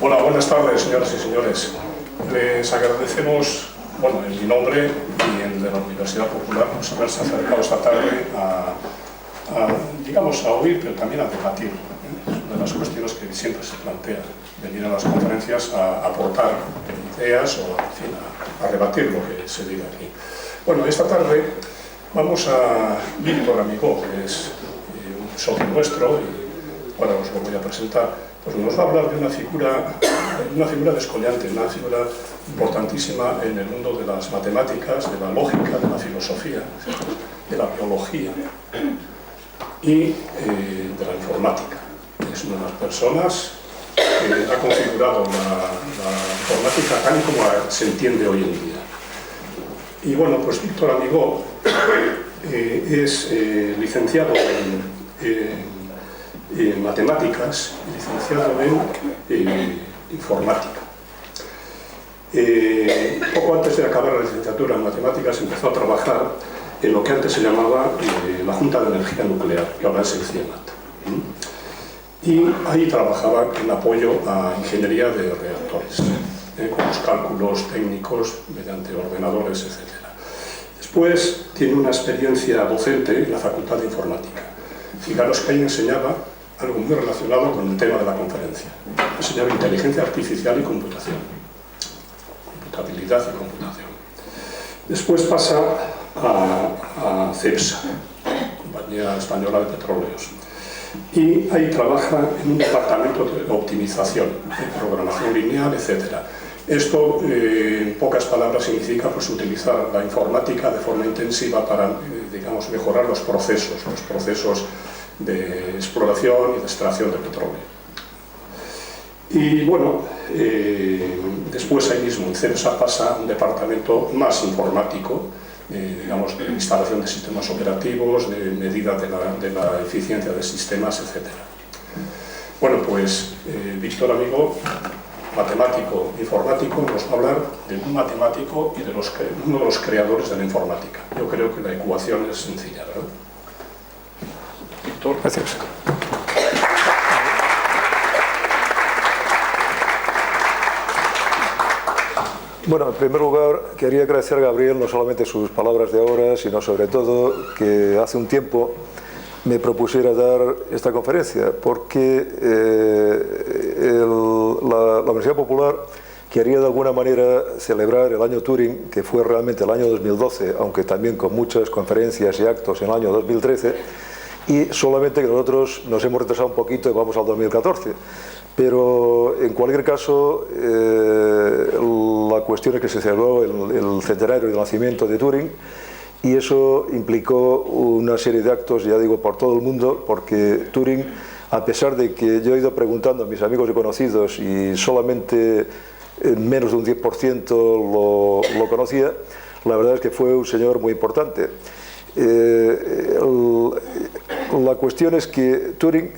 Hola, buenas tardes, señoras y señores. Les agradecemos, bueno, en mi nombre y en el de la Universidad Popular, pues haberse acercado esta tarde digamos, a oír, pero también a debatir. Es una de las cuestiones que siempre se plantea, venir a las conferencias a aportar ideas o, en fin, a rebatir lo que se diga aquí. Bueno, esta tarde vamos a Víctor Amigó, que es un socio nuestro, y ahora os lo voy a presentar. Pues nos va a hablar de una figura descollante, una figura importantísima en el mundo de las matemáticas, de la lógica, de la filosofía, de la biología y de la informática. Es una de las personas que ha configurado la informática tal y como se entiende hoy en día. Y bueno, pues Víctor Amigó es licenciado en matemáticas, licenciado en informática. Poco antes de acabar la licenciatura en matemáticas empezó a trabajar en lo que antes se llamaba la Junta de Energía Nuclear, que ahora es el CIEMAT. Y ahí trabajaba en apoyo a ingeniería de reactores, con los cálculos técnicos mediante ordenadores, etc. Después tiene una experiencia docente en la Facultad de Informática. Fijaros que ahí enseñaba algo muy relacionado con el tema de la conferencia. Enseñaba inteligencia artificial y computación. Computabilidad y computación. Después pasa a CEPSA, Compañía Española de Petróleos. Y ahí trabaja en un departamento de optimización, de programación lineal, etc. Esto, en pocas palabras, significa pues, utilizar la informática de forma intensiva para, digamos, mejorar los procesos de exploración y de extracción de petróleo. Y bueno, después ahí mismo en CEPSA pasa a un departamento más informático, digamos, de instalación de sistemas operativos, de medida de la eficiencia de sistemas, etc. Bueno, pues Víctor Amigó, matemático informático, nos va a hablar de un matemático y de uno de los creadores de la informática. Yo creo que la ecuación es sencilla, ¿verdad? Víctor. Gracias. Bueno, en primer lugar, quería agradecer a Gabriel no solamente sus palabras de ahora, sino sobre todo que hace un tiempo me propusiera dar esta conferencia, porque la Universidad Popular quería de alguna manera celebrar el año Turing, que fue realmente el año 2012, aunque también con muchas conferencias y actos en el año 2013, y solamente que nosotros nos hemos retrasado un poquito y vamos al 2014. Pero en cualquier caso, la cuestión es que se celebró el centenario del nacimiento de Turing, y eso implicó una serie de actos, ya digo, por todo el mundo, porque Turing, a pesar de que yo he ido preguntando a mis amigos y conocidos y solamente menos de un 10% lo conocía, la verdad es que fue un señor muy importante. La cuestión es que Turing,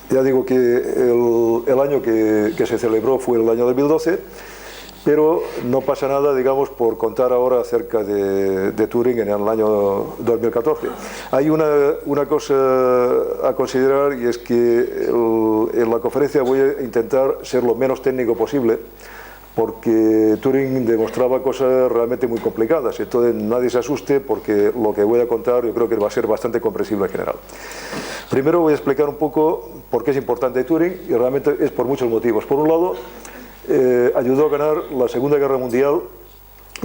ya digo que el año que se celebró fue el año 2012, pero no pasa nada, digamos, por contar ahora acerca de Turing en el año 2014. Hay una cosa a considerar, y es que en la conferencia voy a intentar ser lo menos técnico posible, porque Turing demostraba cosas realmente muy complicadas. Entonces nadie se asuste, porque lo que voy a contar yo creo que va a ser bastante comprensible en general. Primero voy a explicar un poco por qué es importante Turing, y realmente es por muchos motivos. Por un lado, ayudó a ganar la Segunda Guerra Mundial,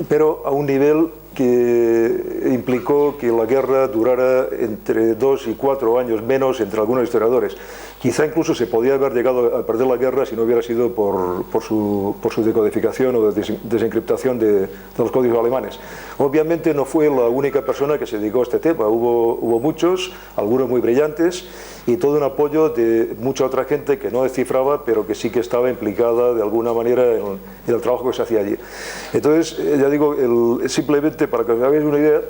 pero a un nivel que implicó que la guerra durara entre 2 y 4 años menos entre algunos historiadores. Quizá incluso se podía haber llegado a perder la guerra si no hubiera sido por su decodificación o desencriptación de los códigos alemanes. Obviamente no fue la única persona que se dedicó a este tema, hubo muchos, algunos muy brillantes, y todo un apoyo de mucha otra gente que no descifraba, pero que sí que estaba implicada de alguna manera en el trabajo que se hacía allí. Entonces, ya digo, simplemente para que os hagáis una idea,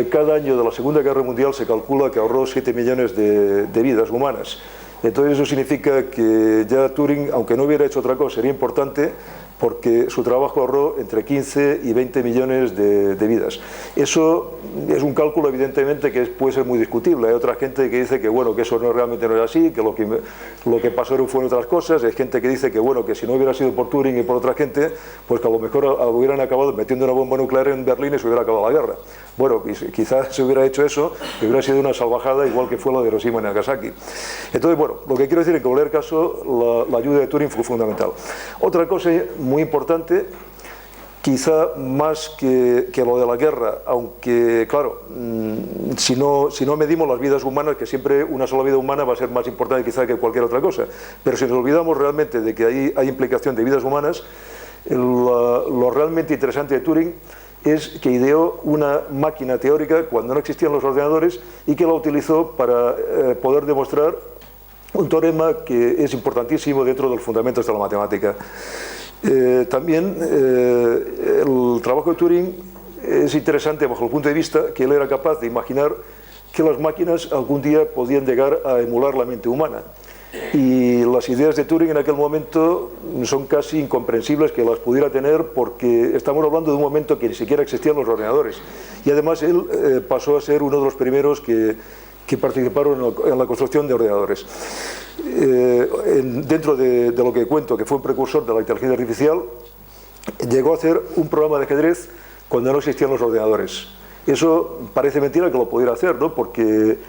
cada año de la Segunda Guerra Mundial se calcula que ahorró 7 millones de vidas humanas. Entonces eso significa que ya Turing, aunque no hubiera hecho otra cosa, sería importante, porque su trabajo ahorró entre 15 y 20 millones de vidas. Eso es un cálculo evidentemente que puede ser muy discutible. Hay otra gente que dice que bueno, que eso realmente no es así, que lo que pasó fueron otras cosas. Hay gente que dice que bueno, que si no hubiera sido por Turing y por otra gente, pues que a lo mejor hubieran acabado metiendo una bomba nuclear en Berlín y se hubiera acabado la guerra. Bueno, quizás se hubiera hecho eso, que hubiera sido una salvajada igual que fue la de Hiroshima y Nagasaki. Entonces, bueno, lo que quiero decir es que en cualquier caso la ayuda de Turing fue fundamental. Otra cosa muy importante, quizá más que lo de la guerra, aunque claro, si no medimos las vidas humanas, que siempre una sola vida humana va a ser más importante quizá que cualquier otra cosa, pero si nos olvidamos realmente de que ahí hay implicación de vidas humanas, lo realmente interesante de Turing es que ideó una máquina teórica cuando no existían los ordenadores y que la utilizó para poder demostrar un teorema que es importantísimo dentro de los fundamentos de la matemática. También el trabajo de Turing es interesante bajo el punto de vista que él era capaz de imaginar que las máquinas algún día podían llegar a emular la mente humana. Y las ideas de Turing en aquel momento son casi incomprensibles que las pudiera tener, porque estamos hablando de un momento que ni siquiera existían los ordenadores. Y además él pasó a ser uno de los primeros que participaron en la construcción de ordenadores. Dentro de lo que cuento, que fue un precursor de la inteligencia artificial, llegó a hacer un programa de ajedrez cuando no existían los ordenadores. Eso parece mentira que lo pudiera hacer, ¿no? Porque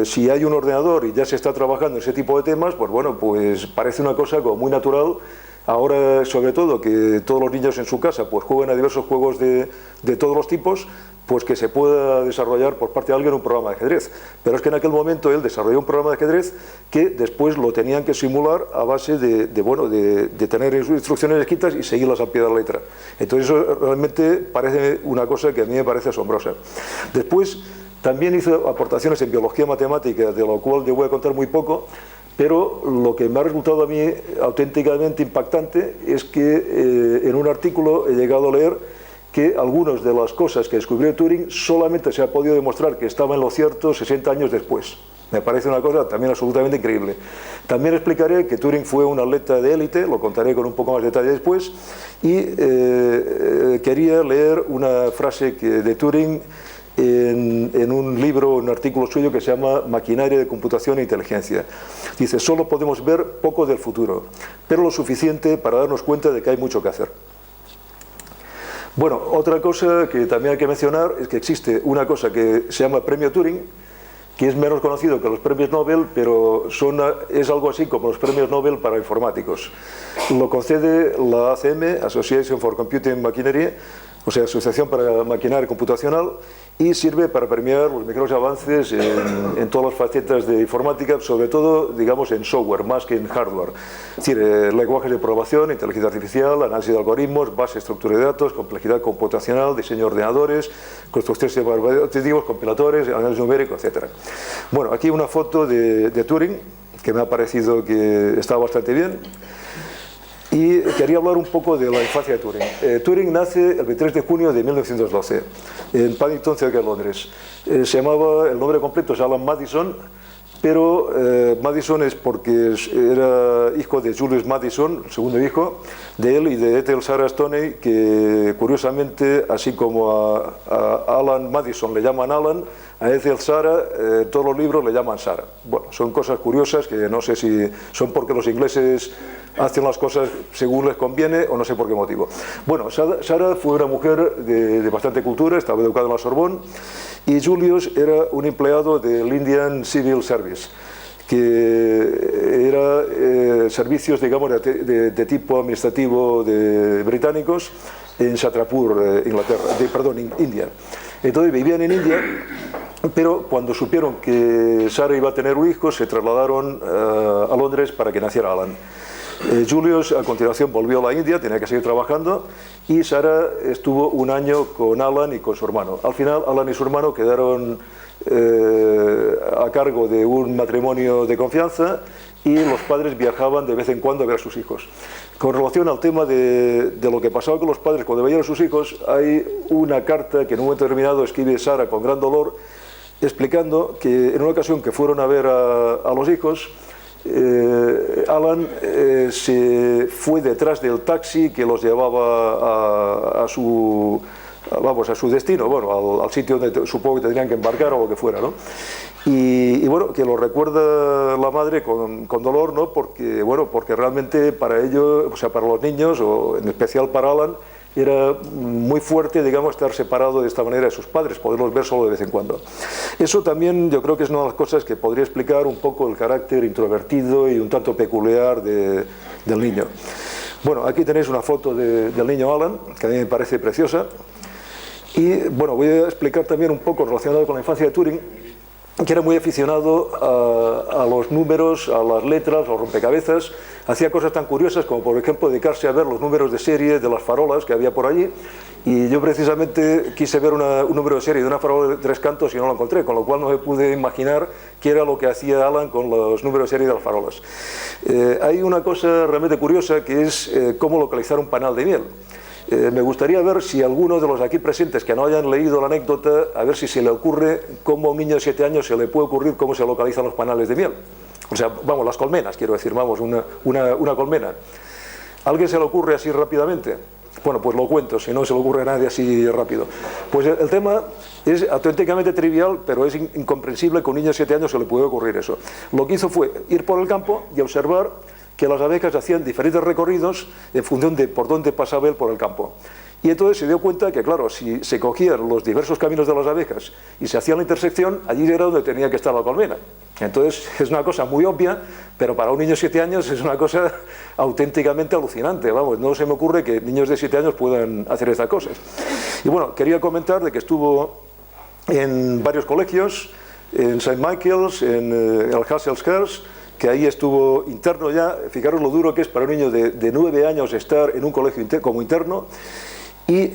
si hay un ordenador y ya se está trabajando en ese tipo de temas, pues bueno, pues parece una cosa como muy natural. Ahora, sobre todo, que todos los niños en su casa pues juegan a diversos juegos de todos los tipos, pues que se pueda desarrollar por parte de alguien un programa de ajedrez. Pero es que en aquel momento él desarrolló un programa de ajedrez que después lo tenían que simular a base de tener instrucciones escritas y seguirlas al pie de la letra. Entonces eso realmente parece una cosa que a mí me parece asombrosa. Después también hizo aportaciones en biología matemática, de lo cual yo voy a contar muy poco, pero lo que me ha resultado a mí auténticamente impactante es que en un artículo he llegado a leer que algunas de las cosas que descubrió Turing solamente se ha podido demostrar que estaban en lo cierto 60 años después. Me parece una cosa también absolutamente increíble. También explicaré que Turing fue un atleta de élite, lo contaré con un poco más de detalle después, y quería leer una frase de Turing en un libro, un artículo suyo que se llama Maquinaria de computación e inteligencia. Dice: solo podemos ver poco del futuro, pero lo suficiente para darnos cuenta de que hay mucho que hacer. Bueno, otra cosa que también hay que mencionar es que existe una cosa que se llama Premio Turing, que es menos conocido que los premios Nobel, pero es algo así como los premios Nobel para informáticos. Lo concede la ACM, Association for Computing Machinery, o sea, Asociación para Maquinaria Computacional, y sirve para premiar los mejores avances en todas las facetas de informática, sobre todo, digamos, en software, más que en hardware. Es decir, lenguajes de programación, inteligencia artificial, análisis de algoritmos, base de estructura de datos, complejidad computacional, diseño de ordenadores, construcciones de objetivos, compiladores, análisis numérico, etc. Bueno, aquí una foto de Turing, que me ha parecido que está bastante bien. Y quería hablar un poco de la infancia de Turing. Turing nace el 23 de junio de 1912 en Paddington, cerca de Londres. El nombre completo es Alan Madison, pero Madison es porque era hijo de Julius Madison, el segundo hijo de él, y de Ethel Sarah Stoney, que curiosamente, así como a Alan Madison le llaman Alan, a Ethel Sarah todos los libros le llaman Sarah. Bueno, son cosas curiosas que no sé si son porque los ingleses hacen las cosas según les conviene o no sé por qué motivo. Bueno, Sarah fue una mujer de bastante cultura, estaba educada en la Sorbonne, y Julius era un empleado del Indian Civil Service, que era servicios, digamos, de tipo administrativo de británicos en Satrapur, India. Entonces vivían en India, pero cuando supieron que Sarah iba a tener un hijo, se trasladaron a Londres para que naciera Alan. Julius a continuación volvió a la India, tenía que seguir trabajando, y Sarah estuvo un año con Alan y con su hermano. Al final Alan y su hermano quedaron a cargo de un matrimonio de confianza, y los padres viajaban de vez en cuando a ver a sus hijos. Con relación al tema de lo que pasaba con los padres cuando veían a sus hijos, hay una carta que en un momento determinado escribe Sarah con gran dolor, explicando que en una ocasión que fueron a ver a los hijos, Alan se fue detrás del taxi que los llevaba a su destino, bueno, al sitio donde supongo que tendrían que embarcar o lo que fuera, ¿no? Y bueno, que lo recuerda la madre con dolor, ¿no? Porque realmente para ellos, o sea, para los niños, o en especial para Alan, era muy fuerte, digamos, estar separado de esta manera de sus padres, poderlos ver solo de vez en cuando. Eso también yo creo que es una de las cosas que podría explicar un poco el carácter introvertido y un tanto peculiar del niño. Bueno, aquí tenéis una foto del niño Alan, que a mí me parece preciosa. Y bueno, voy a explicar también un poco relacionado con la infancia de Turing, que era muy aficionado a los números, a las letras, a los rompecabezas. Hacía cosas tan curiosas como, por ejemplo, dedicarse a ver los números de serie de las farolas que había por allí. Y yo precisamente quise ver un número de serie de una farola de 3 cantos y no lo encontré, con lo cual no me pude imaginar qué era lo que hacía Alan con los números de serie de las farolas. Hay una cosa realmente curiosa que es cómo localizar un panal de miel. Me gustaría ver si alguno de los aquí presentes que no hayan leído la anécdota, a ver si se le ocurre cómo a un niño de 7 años se le puede ocurrir cómo se localizan los panales de miel. O sea, vamos, las colmenas, quiero decir, vamos, una colmena. ¿A alguien se le ocurre así rápidamente? Bueno, pues lo cuento, si no se le ocurre a nadie así rápido. Pues el tema es auténticamente trivial, pero es incomprensible que a un niño de 7 años se le puede ocurrir eso. Lo que hizo fue ir por el campo y observar que las abejas hacían diferentes recorridos en función de por dónde pasaba él por el campo. Y entonces se dio cuenta que, claro, si se cogían los diversos caminos de las abejas y se hacía la intersección, allí era donde tenía que estar la colmena. Entonces es una cosa muy obvia, pero para un niño de 7 años es una cosa auténticamente alucinante. Vamos, no se me ocurre que niños de 7 años puedan hacer estas cosas. Y bueno, quería comentar de que estuvo en varios colegios, en St. Michael's, en el Hassel's, que ahí estuvo interno ya. Fijaros lo duro que es para un niño de 9 años estar en un colegio como interno. Y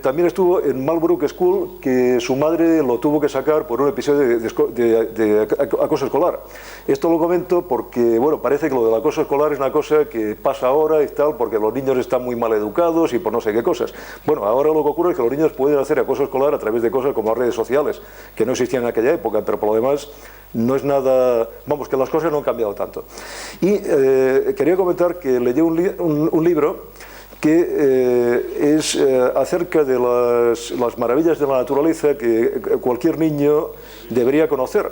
también estuvo en Marlborough School, que su madre lo tuvo que sacar por un episodio de acoso escolar. Esto lo comento porque, bueno, parece que lo del acoso escolar es una cosa que pasa ahora y tal, porque los niños están muy mal educados y por no sé qué cosas. Bueno, ahora lo que ocurre es que los niños pueden hacer acoso escolar a través de cosas como las redes sociales, que no existían en aquella época, pero por lo demás no es nada, vamos, que las cosas no han cambiado tanto. Y quería comentar que leí un libro que es acerca de las maravillas de la naturaleza que cualquier niño debería conocer,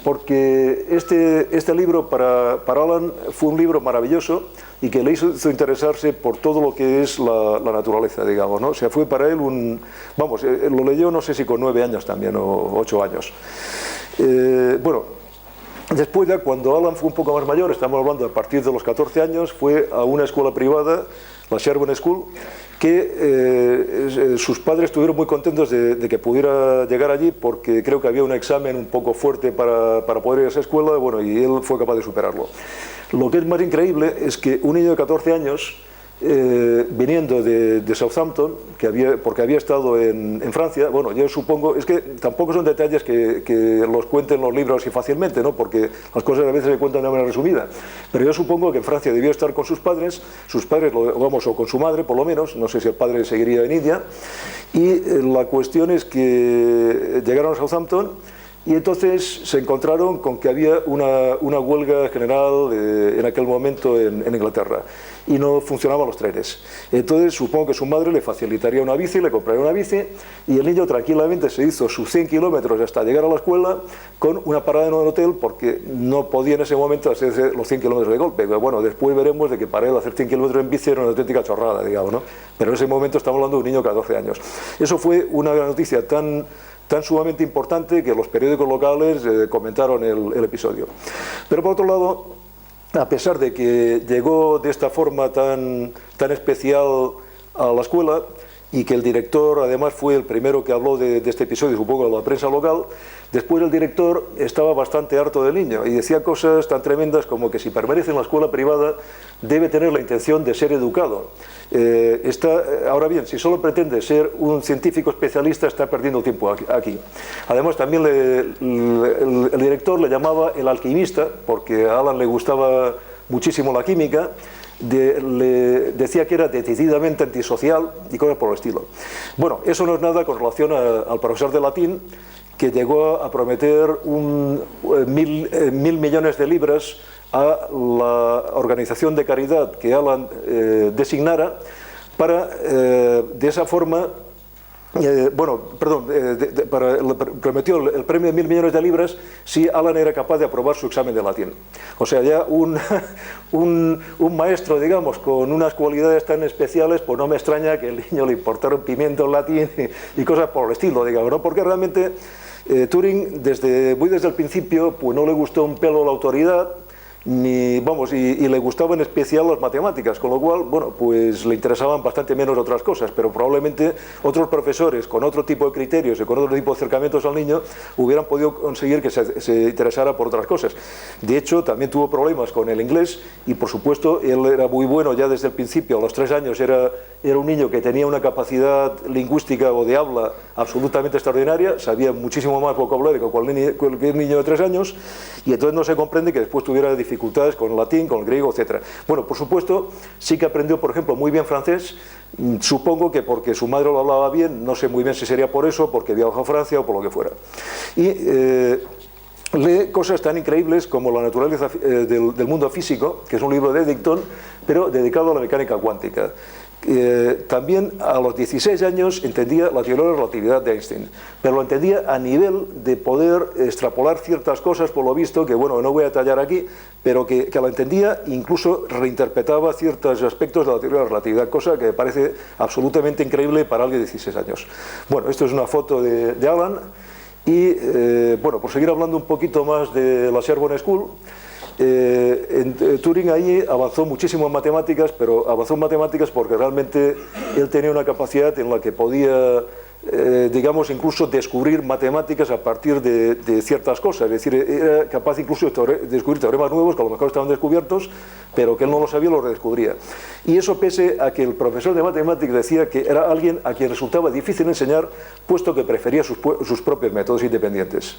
porque este libro para Alan fue un libro maravilloso y que le hizo interesarse por todo lo que es la naturaleza, digamos, ¿no? O sea, fue para él vamos, lo leyó no sé si con 9 años también o 8 años. Bueno, después ya cuando Alan fue un poco más mayor, estamos hablando a partir de los 14 años, fue a una escuela privada, la Sherborne School, que sus padres estuvieron muy contentos de que pudiera llegar allí, porque creo que había un examen un poco fuerte para poder ir a esa escuela, bueno, y él fue capaz de superarlo. Lo que es más increíble es que un niño de 14 años, viniendo de Southampton, porque había estado en Francia, bueno, yo supongo, es que tampoco son detalles que los cuenten los libros así fácilmente, ¿no? Porque las cosas a veces se cuentan de manera resumida, pero yo supongo que en Francia debió estar con sus padres, vamos, o con su madre por lo menos, no sé si el padre seguiría en India, y la cuestión es que llegaron a Southampton. Y entonces se encontraron con que había una huelga general en aquel momento en Inglaterra y no funcionaban los trenes. Entonces supongo que su madre le facilitaría una bici, le compraría una bici, y el niño tranquilamente se hizo sus 100 kilómetros hasta llegar a la escuela con una parada en un hotel, porque no podía en ese momento hacerse los 100 kilómetros de golpe. Pero bueno, después veremos de que para él hacer 100 kilómetros en bici era una auténtica chorrada, digamos, ¿no? Pero en ese momento estamos hablando de un niño de 14 años. Eso fue una gran noticia tan sumamente importante que los periódicos locales comentaron el episodio. Pero por otro lado, a pesar de que llegó de esta forma tan especial a la escuela, y que el director además fue el primero que habló de este episodio, supongo, de la prensa local, después el director estaba bastante harto del niño y decía cosas tan tremendas como que si permanece en la escuela privada debe tener la intención de ser educado. Ahora bien, si solo pretende ser un científico especialista, está perdiendo tiempo aquí. Además, también el director le llamaba el alquimista, porque a Alan le gustaba muchísimo la química. Le decía que era decididamente antisocial y cosas por el estilo. Bueno, eso no es nada con relación al profesor de latín, que llegó a prometer 1.000 millones de libras a la organización de caridad que Alan designara para, de esa forma, prometió el premio de 1.000 millones de libras si Alan era capaz de aprobar su examen de latín. O sea, ya un maestro, digamos, con unas cualidades tan especiales, pues no me extraña que el niño le importara un pimiento en latín y cosas por el estilo, digamos, ¿no? Porque realmente Turing, muy desde el principio, pues no le gustó un pelo la autoridad, y le gustaban en especial las matemáticas, con lo cual, bueno, pues le interesaban bastante menos otras cosas, pero probablemente otros profesores con otro tipo de criterios y con otro tipo de acercamientos al niño hubieran podido conseguir que se interesara por otras cosas. De hecho, también tuvo problemas con el inglés y, por supuesto, él era muy bueno ya desde el principio. A los 3 años era un niño que tenía una capacidad lingüística o de habla absolutamente extraordinaria, sabía muchísimo más vocabulario que cualquier niño de 3 años, y entonces no se comprende que después tuviera dificultades con el latín, con el griego, etc. Bueno, por supuesto, sí que aprendió, por ejemplo, muy bien francés, supongo que porque su madre lo hablaba bien, no sé muy bien si sería por eso, porque viajó a Francia o por lo que fuera. Y lee cosas tan increíbles como La naturaleza del mundo físico, que es un libro de Eddington, pero dedicado a la mecánica cuántica. También a los 16 años entendía la teoría de la relatividad de Einstein, pero lo entendía a nivel de poder extrapolar ciertas cosas, por lo visto, que bueno, no voy a detallar aquí, pero que la entendía, incluso reinterpretaba ciertos aspectos de la teoría de la relatividad, cosa que me parece absolutamente increíble para alguien de 16 años. Bueno, esto es una foto de Alan, y bueno, por seguir hablando un poquito más de la Sorbonne School, Turing ahí avanzó muchísimo en matemáticas, pero avanzó en matemáticas porque realmente él tenía una capacidad en la que podía, digamos, incluso descubrir matemáticas a partir de ciertas cosas. Es decir, era capaz incluso de descubrir teoremas nuevos que a lo mejor estaban descubiertos, pero que él no lo sabía, los redescubría. Y eso pese a que el profesor de matemáticas decía que era alguien a quien resultaba difícil enseñar, puesto que prefería sus propios métodos independientes.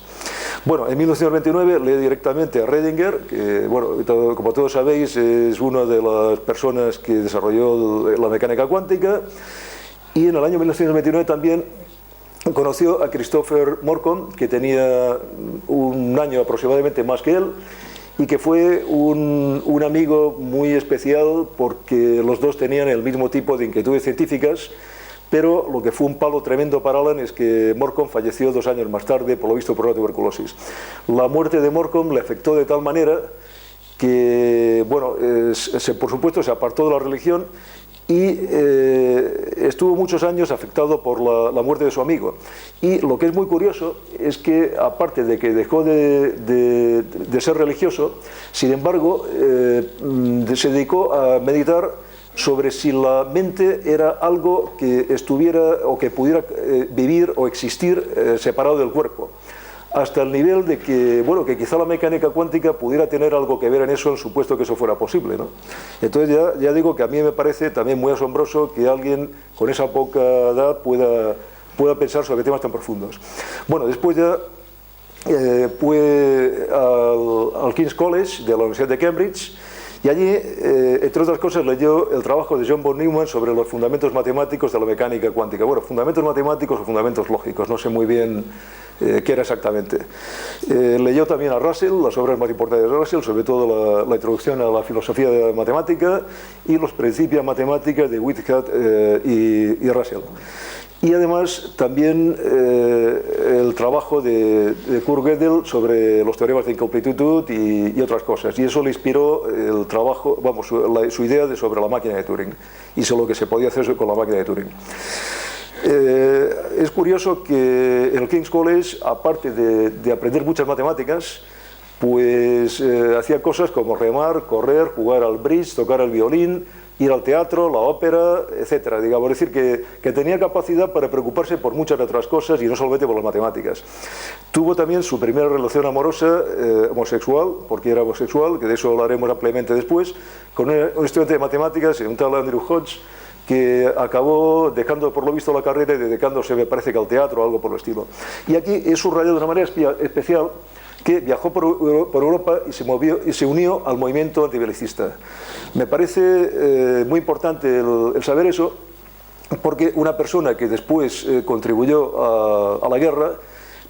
Bueno, en 1929 lee directamente a Redinger, que, bueno, como todos sabéis, es una de las personas que desarrolló la mecánica cuántica, y en el año 1929 también conoció a Christopher Morcom, que tenía un año aproximadamente más que él, y que fue un amigo muy especial porque los dos tenían el mismo tipo de inquietudes científicas, pero lo que fue un palo tremendo para Alan es que Morcom falleció 2 años más tarde, por lo visto por la tuberculosis. La muerte de Morcom le afectó de tal manera que, bueno, por supuesto se apartó de la religión y estuvo muchos años afectado por la muerte de su amigo. Y lo que es muy curioso es que, aparte de que dejó de ser religioso, sin embargo, se dedicó a meditar sobre si la mente era algo que estuviera o que pudiera vivir o existir separado del cuerpo, hasta el nivel de que, bueno, que quizá la mecánica cuántica pudiera tener algo que ver en eso, en supuesto que eso fuera posible, ¿no? Entonces ya digo que a mí me parece también muy asombroso que alguien con esa poca edad pueda pensar sobre temas tan profundos. Bueno, después ya fue al King's College de la Universidad de Cambridge, y allí, entre otras cosas, leyó el trabajo de John von Neumann sobre los fundamentos matemáticos de la mecánica cuántica. Bueno, fundamentos matemáticos o fundamentos lógicos, no sé muy bien qué era exactamente. Leyó también a Russell, las obras más importantes de Russell, sobre todo la introducción a la filosofía de la matemática y los principios matemáticos de Whitehead y Russell. Y además también el trabajo de Kurt Gödel sobre los teoremas de incompletud y otras cosas. Y eso le inspiró el trabajo, vamos, su idea sobre la máquina de Turing y sobre lo que se podía hacer con la máquina de Turing. Es curioso que en el King's College, aparte de aprender muchas matemáticas, pues hacía cosas como remar, correr, jugar al bridge, tocar el violín, ir al teatro, la ópera, etcétera. Digamos, es decir, que tenía capacidad para preocuparse por muchas otras cosas y no solamente por las matemáticas. Tuvo también su primera relación amorosa homosexual, porque era homosexual, que de eso hablaremos ampliamente después, con un estudiante de matemáticas, un tal Andrew Hodge, que acabó dejando por lo visto la carrera y dedicándose, me parece que al teatro o algo por el estilo. Y aquí es subrayado de una manera especial que viajó por Europa y se unió al movimiento antibelicista. Me parece muy importante el saber eso, porque una persona que después contribuyó a la guerra,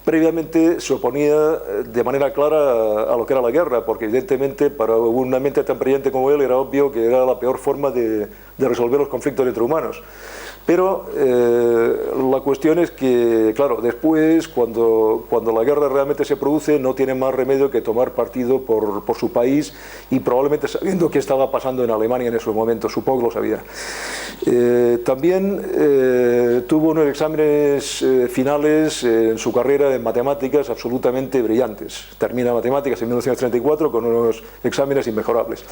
previamente se oponía de manera clara a lo que era la guerra, porque evidentemente para una mente tan brillante como él era obvio que era la peor forma de resolver los conflictos entre humanos. Pero la cuestión es que, claro, después, cuando la guerra realmente se produce, no tiene más remedio que tomar partido por su país, y probablemente sabiendo qué estaba pasando en Alemania en esos momentos, supongo que lo sabía. También tuvo unos exámenes finales en su carrera en matemáticas absolutamente brillantes. Termina matemáticas en 1934 con unos exámenes inmejorables.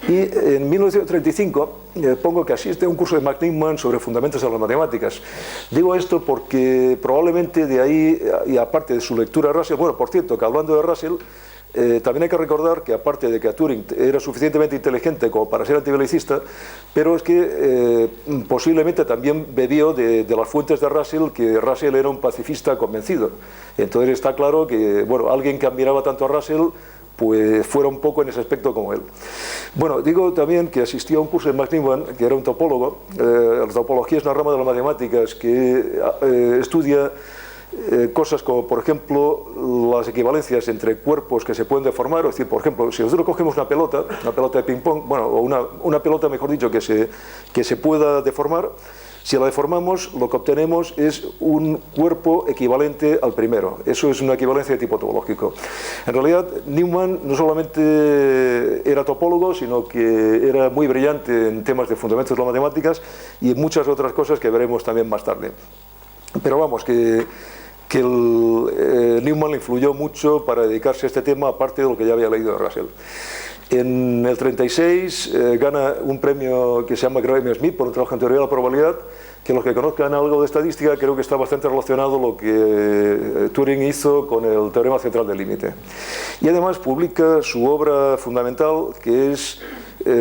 Y en 1935 pongo que asiste a un curso de Max Newman sobre fundamentos de las matemáticas. Digo esto porque probablemente de ahí, y aparte de su lectura de Russell, bueno, por cierto, que hablando de Russell, también hay que recordar que aparte de que Turing era suficientemente inteligente como para ser antibelicista, pero es que posiblemente también bebió de las fuentes de Russell, que Russell era un pacifista convencido. Entonces está claro que, bueno, alguien que admiraba tanto a Russell pues fuera un poco en ese aspecto como él. Bueno, digo también que asistió a un curso de Max Newman, que era un topólogo. La topología es una rama de las matemáticas que estudia cosas como, por ejemplo, las equivalencias entre cuerpos que se pueden deformar. Es decir, por ejemplo, si nosotros cogemos una pelota de ping-pong, bueno, o una pelota, mejor dicho, que se pueda deformar, si la deformamos, lo que obtenemos es un cuerpo equivalente al primero. Eso es una equivalencia de tipo topológico. En realidad, Newman no solamente era topólogo, sino que era muy brillante en temas de fundamentos de las matemáticas y en muchas otras cosas que veremos también más tarde. Pero vamos, que Newman le influyó mucho para dedicarse a este tema, aparte de lo que ya había leído de Russell. En el 36 gana un premio que se llama Graham Smith por un trabajo en teoría de la probabilidad, que los que conozcan algo de estadística creo que está bastante relacionado lo que Turing hizo con el teorema central del límite. Y además publica su obra fundamental, que es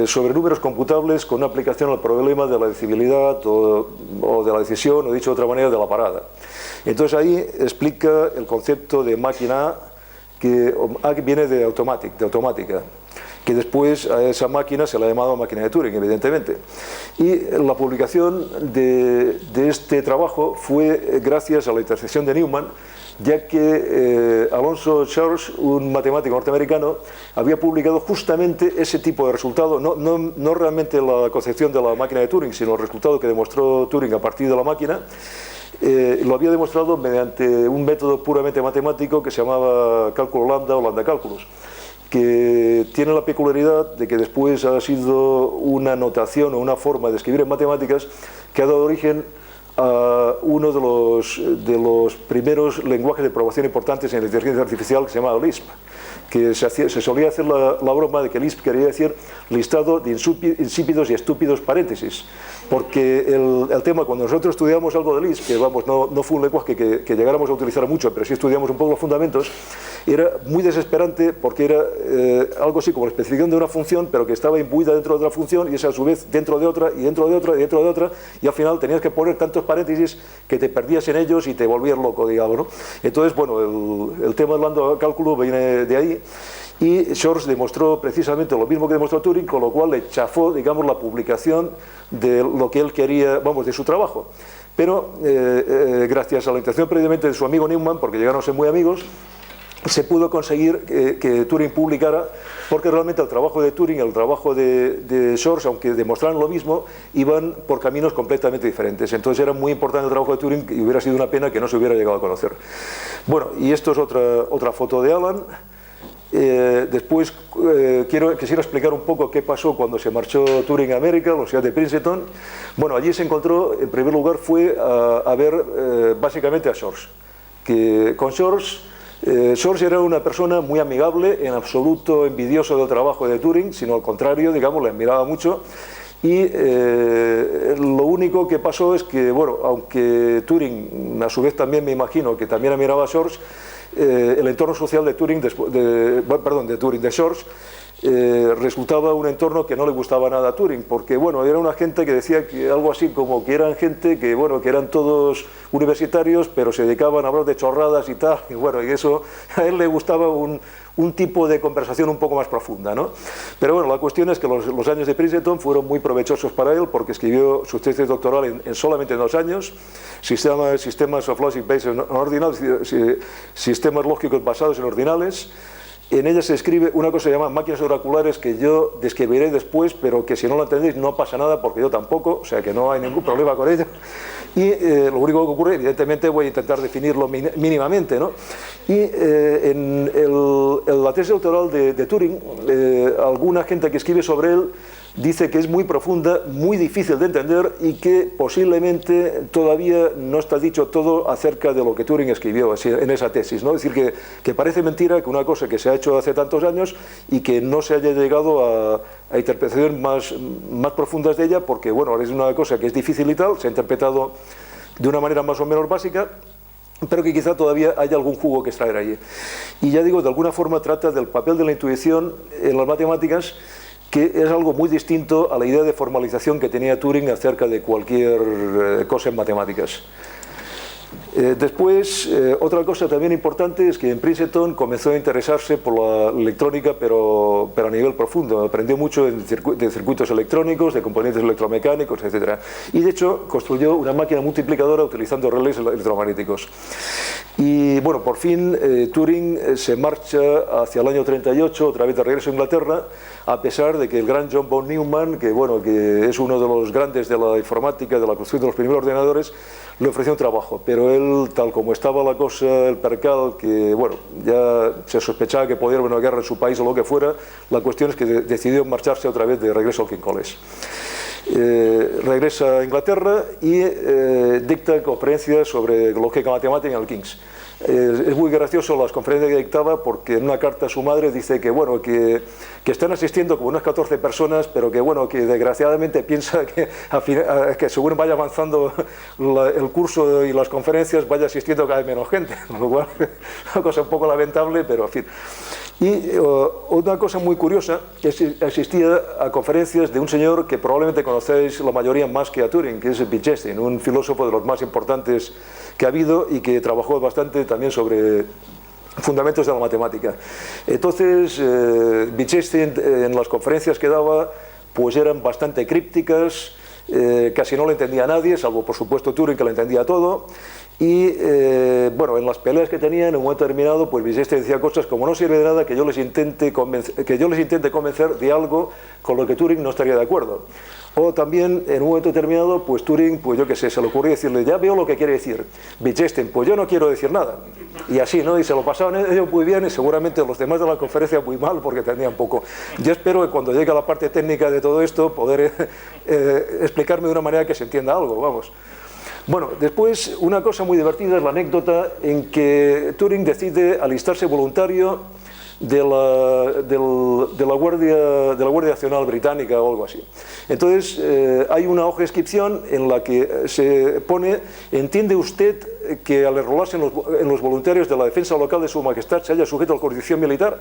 sobre números computables con una aplicación al problema de la decibilidad o de la decisión, o dicho de otra manera, de la parada. Entonces ahí explica el concepto de máquina, que viene de automática, que después a esa máquina se la ha llamado máquina de Turing, evidentemente. Y la publicación de este trabajo fue gracias a la intercesión de Newman, ya que Alonso Church, un matemático norteamericano, había publicado justamente ese tipo de resultado, no realmente la concepción de la máquina de Turing, sino el resultado que demostró Turing a partir de la máquina. Lo había demostrado mediante un método puramente matemático que se llamaba cálculo lambda o lambda cálculos, que tiene la peculiaridad de que después ha sido una notación o una forma de escribir en matemáticas que ha dado origen a uno de los primeros lenguajes de programación importantes en la inteligencia artificial, que se llama Lisp, que se solía hacer la broma de que Lisp quería decir listado de insípidos y estúpidos paréntesis, porque el tema, cuando nosotros estudiamos algo de Lisp, que vamos, no fue un lenguaje que llegáramos a utilizar mucho, pero sí estudiamos un poco los fundamentos, era muy desesperante porque era algo así como la especificación de una función, pero que estaba imbuida dentro de otra función y es a su vez dentro de otra y dentro de otra y dentro de otra, y al final tenías que poner tantos paréntesis que te perdías en ellos y te volvías loco, digamos, ¿no? Entonces, bueno, el tema del lambda cálculo viene de ahí, y Shor's demostró precisamente lo mismo que demostró Turing, con lo cual le chafó, digamos, la publicación de lo que él quería, vamos, de su trabajo. Pero gracias a la intención previamente de su amigo Newman, porque llegaron a ser muy amigos, se pudo conseguir que Turing publicara, porque realmente el trabajo de Turing y el trabajo de Shor's, aunque demostraran lo mismo, iban por caminos completamente diferentes. Entonces era muy importante el trabajo de Turing y hubiera sido una pena que no se hubiera llegado a conocer. Bueno, y esto es otra foto de Alan. Después quisiera explicar un poco qué pasó cuando se marchó Turing a América, a la Universidad de Princeton. Bueno, allí se encontró, en primer lugar fue a ver básicamente a Shor's, que con Shor's era una persona muy amigable, en absoluto envidioso del trabajo de Turing, sino al contrario, digamos, le admiraba mucho. Y lo único que pasó es que, bueno, aunque Turing, a su vez también me imagino que también admiraba a Shor's, el entorno social de Turing, de Shor's, resultaba un entorno que no le gustaba nada a Turing, porque bueno, era una gente que decía que algo así como que eran gente que bueno, que eran todos universitarios, pero se dedicaban a hablar de chorradas y tal, y bueno, y eso a él le gustaba un tipo de conversación un poco más profunda, ¿no? Pero bueno, la cuestión es que los años de Princeton fueron muy provechosos para él, porque escribió su tesis doctoral en solamente 2 años, Systems of Logic Based on Ordinals, sistemas lógicos basados en ordinales. En ella se escribe una cosa que se llama máquinas oraculares, que yo describiré después, pero que si no lo entendéis no pasa nada, porque yo tampoco, o sea que no hay ningún problema con ello. Y lo único que ocurre, evidentemente voy a intentar definirlo mínimamente, ¿no? Y en la tesis doctoral de Turing, alguna gente que escribe sobre él dice que es muy profunda, muy difícil de entender y que posiblemente todavía no está dicho todo acerca de lo que Turing escribió en esa tesis, ¿no? Es decir, que parece mentira que una cosa que se ha hecho hace tantos años y que no se haya llegado a interpretaciones más profundas de ella, porque bueno, es una cosa que es difícil y tal, se ha interpretado de una manera más o menos básica, pero que quizá todavía haya algún jugo que extraer allí. Y ya digo, de alguna forma trata del papel de la intuición en las matemáticas, que es algo muy distinto a la idea de formalización que tenía Turing acerca de cualquier cosa en matemáticas. Después, otra cosa también importante es que en Princeton comenzó a interesarse por la electrónica, pero a nivel profundo. Aprendió mucho de circuitos electrónicos, de componentes electromecánicos, etc. Y de hecho construyó una máquina multiplicadora utilizando relés electromagnéticos. Y bueno, por fin Turing se marcha hacia el año 38, otra vez de regreso a Inglaterra, a pesar de que el gran John von Neumann, que bueno, que es uno de los grandes de la informática, de la construcción de los primeros ordenadores, le ofreció un trabajo, pero él, tal como estaba la cosa, el percal, que bueno, ya se sospechaba que podía haber una guerra en su país o lo que fuera, la cuestión es que decidió marcharse otra vez de regreso al King's College. Regresa a Inglaterra y dicta conferencias sobre lógica matemática en el King's. Es muy gracioso las conferencias que dictaba, porque en una carta a su madre dice que bueno, que están asistiendo como unas 14 personas, pero que bueno, que desgraciadamente piensa que según vaya avanzando el curso y las conferencias vaya asistiendo cada vez menos gente, lo cual es una cosa un poco lamentable, pero en fin. Y una cosa muy curiosa es que asistía a conferencias de un señor que probablemente conocéis la mayoría más que a Turing, que es Wittgenstein, un filósofo de los más importantes que ha habido y que trabajó bastante también sobre fundamentos de la matemática. Entonces, Wittgenstein en las conferencias que daba pues eran bastante crípticas, casi no lo entendía nadie, salvo por supuesto Turing, que lo entendía todo. Y bueno, en las peleas que tenía, en un momento determinado, pues Wittgenstein decía cosas como: no sirve de nada que yo les intente convencer de algo con lo que Turing no estaría de acuerdo. O también, en un momento determinado, pues Turing, pues yo qué sé, se le ocurría decirle: ya veo lo que quiere decir. Wittgenstein: pues yo no quiero decir nada. Y así, ¿no? Y se lo pasaban ellos muy bien, y seguramente los demás de la conferencia muy mal, porque tenían poco. Yo espero que cuando llegue a la parte técnica de todo esto, poder explicarme de una manera que se entienda algo, vamos. Bueno, después una cosa muy divertida es la anécdota en que Turing decide alistarse voluntario de la Guardia Nacional Británica o algo así. Entonces hay una hoja de inscripción en la que se pone: ¿entiende usted que al enrolarse en los voluntarios de la defensa local de su majestad se haya sujeto a la jurisdicción militar?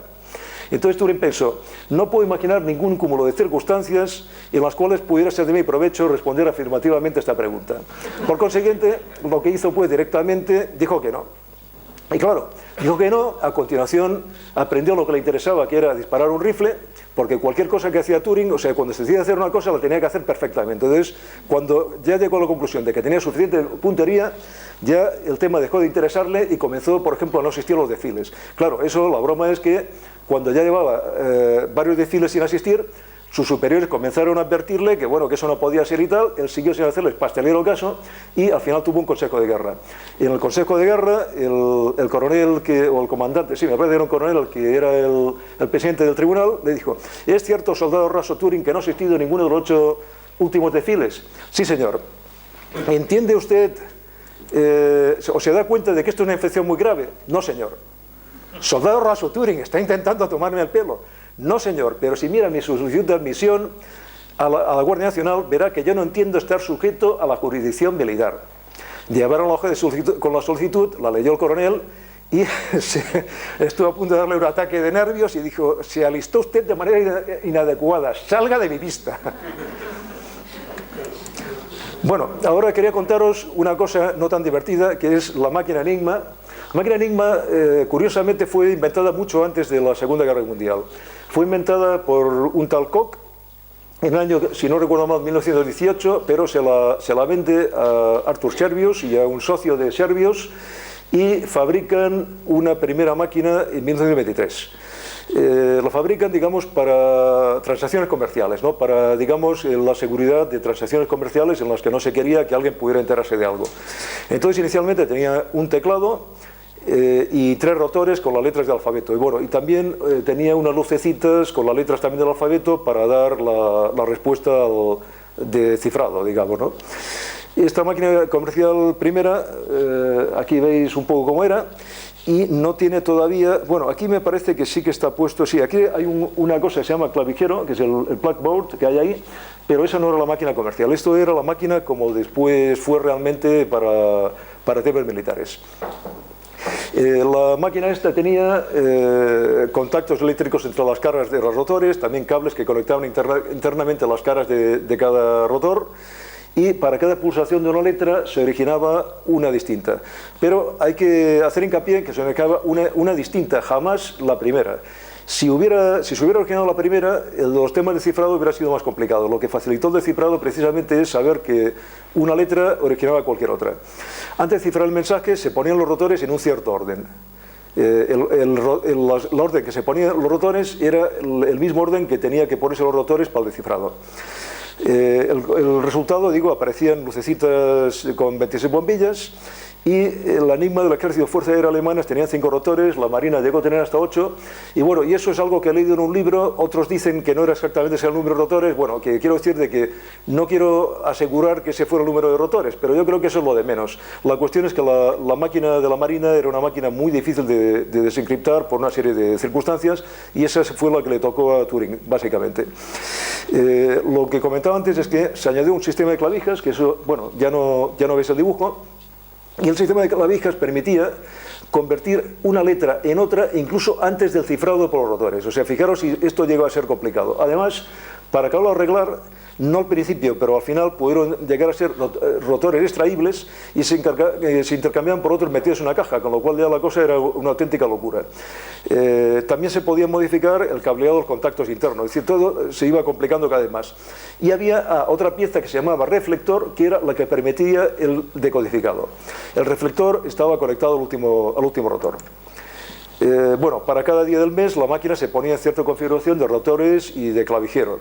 Entonces Turing pensó: no puedo imaginar ningún cúmulo de circunstancias en las cuales pudiera ser de mi provecho responder afirmativamente a esta pregunta. Por consiguiente, lo que hizo pues directamente dijo que no. Y claro, dijo que no. A continuación aprendió lo que le interesaba, que era disparar un rifle, porque cualquier cosa que hacía Turing, o sea, cuando se decía hacer una cosa, la tenía que hacer perfectamente. Entonces, cuando ya llegó a la conclusión de que tenía suficiente puntería, ya el tema dejó de interesarle y comenzó, por ejemplo, a no asistir a los desfiles. Claro, eso, la broma es que cuando ya llevaba varios desfiles sin asistir, sus superiores comenzaron a advertirle que bueno, que eso no podía ser y tal. Él siguió sin hacerles pastelero caso y al final tuvo un consejo de guerra. Y en el consejo de guerra, el coronel o el comandante, sí, me parece que era un coronel, el que era el presidente del tribunal, le dijo: ¿es cierto, soldado raso Turing, que no ha asistido a ninguno de los 8 últimos desfiles? Sí, señor. ¿Entiende usted o se da cuenta de que esto es una infección muy grave? No, señor. Soldado raso Turing, está intentando tomarme el pelo. No, señor, pero si mira mi solicitud de admisión a la Guardia Nacional, verá que yo no entiendo estar sujeto a la jurisdicción militar. Llevaron la hoja de solicitud, con la solicitud, la leyó el coronel y estuvo a punto de darle un ataque de nervios y dijo: se alistó usted de manera inadecuada, salga de mi vista. Bueno, ahora quería contaros una cosa no tan divertida, que es la máquina Enigma. La máquina Enigma, curiosamente, fue inventada mucho antes de la Segunda Guerra Mundial. Fue inventada por un tal Koch en el año, si no recuerdo mal, 1918, pero se la vende a Arthur Chervius y a un socio de Chervius, y fabrican una primera máquina en 1923. Lo fabrican, digamos, para transacciones comerciales, ¿no? Para, digamos, la seguridad de transacciones comerciales en las que no se quería que alguien pudiera enterarse de algo. Entonces, inicialmente tenía un teclado y 3 rotores con las letras del alfabeto, y bueno, y también tenía unas lucecitas con las letras también del alfabeto para dar la respuesta de cifrado, digamos, ¿no? Esta máquina comercial primera, aquí veis un poco cómo era, y no tiene todavía, bueno, aquí me parece que sí que está puesto, sí, aquí hay una cosa que se llama clavijero, que es el blackboard que hay ahí, pero esa no era la máquina comercial, esto era la máquina como después fue realmente para temas militares. La máquina esta tenía contactos eléctricos entre las caras de los rotores, también cables que conectaban internamente las caras de cada rotor, y para cada pulsación de una letra se originaba una distinta. Pero hay que hacer hincapié en que se originaba una distinta, jamás la primera. Si se hubiera originado la primera, los temas de cifrado hubiera sido más complicado. Lo que facilitó el descifrado precisamente es saber que una letra originaba cualquier otra. Antes de cifrar el mensaje se ponían los rotores en un cierto orden. El orden que se ponían los rotores era el mismo orden que tenía que ponerse los rotores para el descifrado. El resultado, digo, aparecían lucecitas con 26 bombillas, y el Enigma del Ejército de Fuerzas Aéreas Alemanas tenían 5 rotores, la Marina llegó a tener hasta 8, y bueno, y eso es algo que he leído en un libro. Otros dicen que no era exactamente ese el número de rotores. Bueno, que quiero decir de que no quiero asegurar que ese fuera el número de rotores, pero yo creo que eso es lo de menos. La cuestión es que la máquina de la Marina era una máquina muy difícil de desencriptar por una serie de circunstancias, y esa fue la que le tocó a Turing, básicamente. Lo que comentaba antes es que se añadió un sistema de clavijas, que eso, bueno, ya no veis el dibujo, y el sistema de clavijas permitía convertir una letra en otra incluso antes del cifrado por los rotores. O sea, fijaros si esto llegó a ser complicado. Además, para acabarlo de arreglar, no al principio, pero al final pudieron llegar a ser rotores extraíbles y se intercambiaban por otros metidos en una caja, con lo cual ya la cosa era una auténtica locura. También se podía modificar el cableado de los contactos internos, es decir, todo se iba complicando cada vez más. Y había otra pieza que se llamaba reflector, que era la que permitía el decodificado. El reflector estaba conectado al último rotor. Bueno, para cada día del mes la máquina se ponía en cierta configuración de rotores y de clavijero.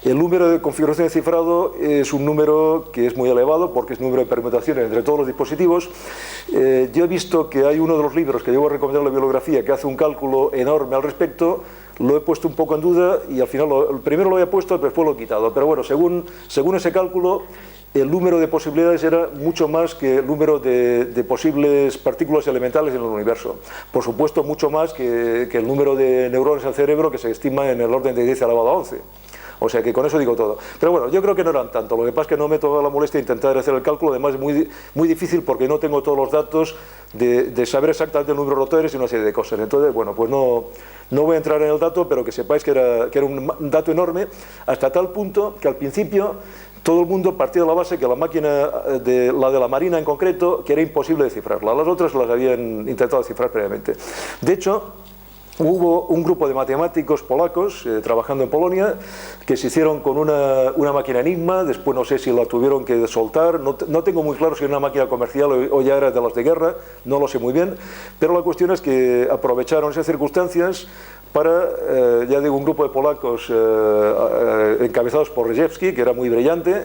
El número de configuración de cifrado es un número que es muy elevado porque es número de permutaciones entre todos los dispositivos. Yo he visto que hay uno de los libros que llevo a recomendar en la bibliografía que hace un cálculo enorme al respecto. Lo he puesto un poco en duda y al final primero lo había puesto, pero después lo he quitado. Pero bueno, según ese cálculo, el número de posibilidades era mucho más que el número de posibles partículas elementales en el universo. Por supuesto, mucho más que el número de neuronas en el cerebro, que se estima en el orden de 10 elevado a 11. O sea que con eso digo todo. Pero bueno, yo creo que no eran tanto. Lo que pasa es que no me he tomado la molestia de intentar hacer el cálculo. Además es muy difícil porque no tengo todos los datos de saber exactamente el número de rotores y una serie de cosas. Entonces, bueno, pues no voy a entrar en el dato, pero que sepáis que era un dato enorme, hasta tal punto que al principio todo el mundo partía de la base que la máquina, la de la Marina en concreto, que era imposible descifrarla. Las otras las habían intentado descifrar previamente. De hecho, hubo un grupo de matemáticos polacos trabajando en Polonia que se hicieron con una máquina Enigma. Después no sé si la tuvieron que soltar, no tengo muy claro si era una máquina comercial o ya era de las de guerra, no lo sé muy bien, pero la cuestión es que aprovecharon esas circunstancias para, ya digo, un grupo de polacos encabezados por Rejewski, que era muy brillante,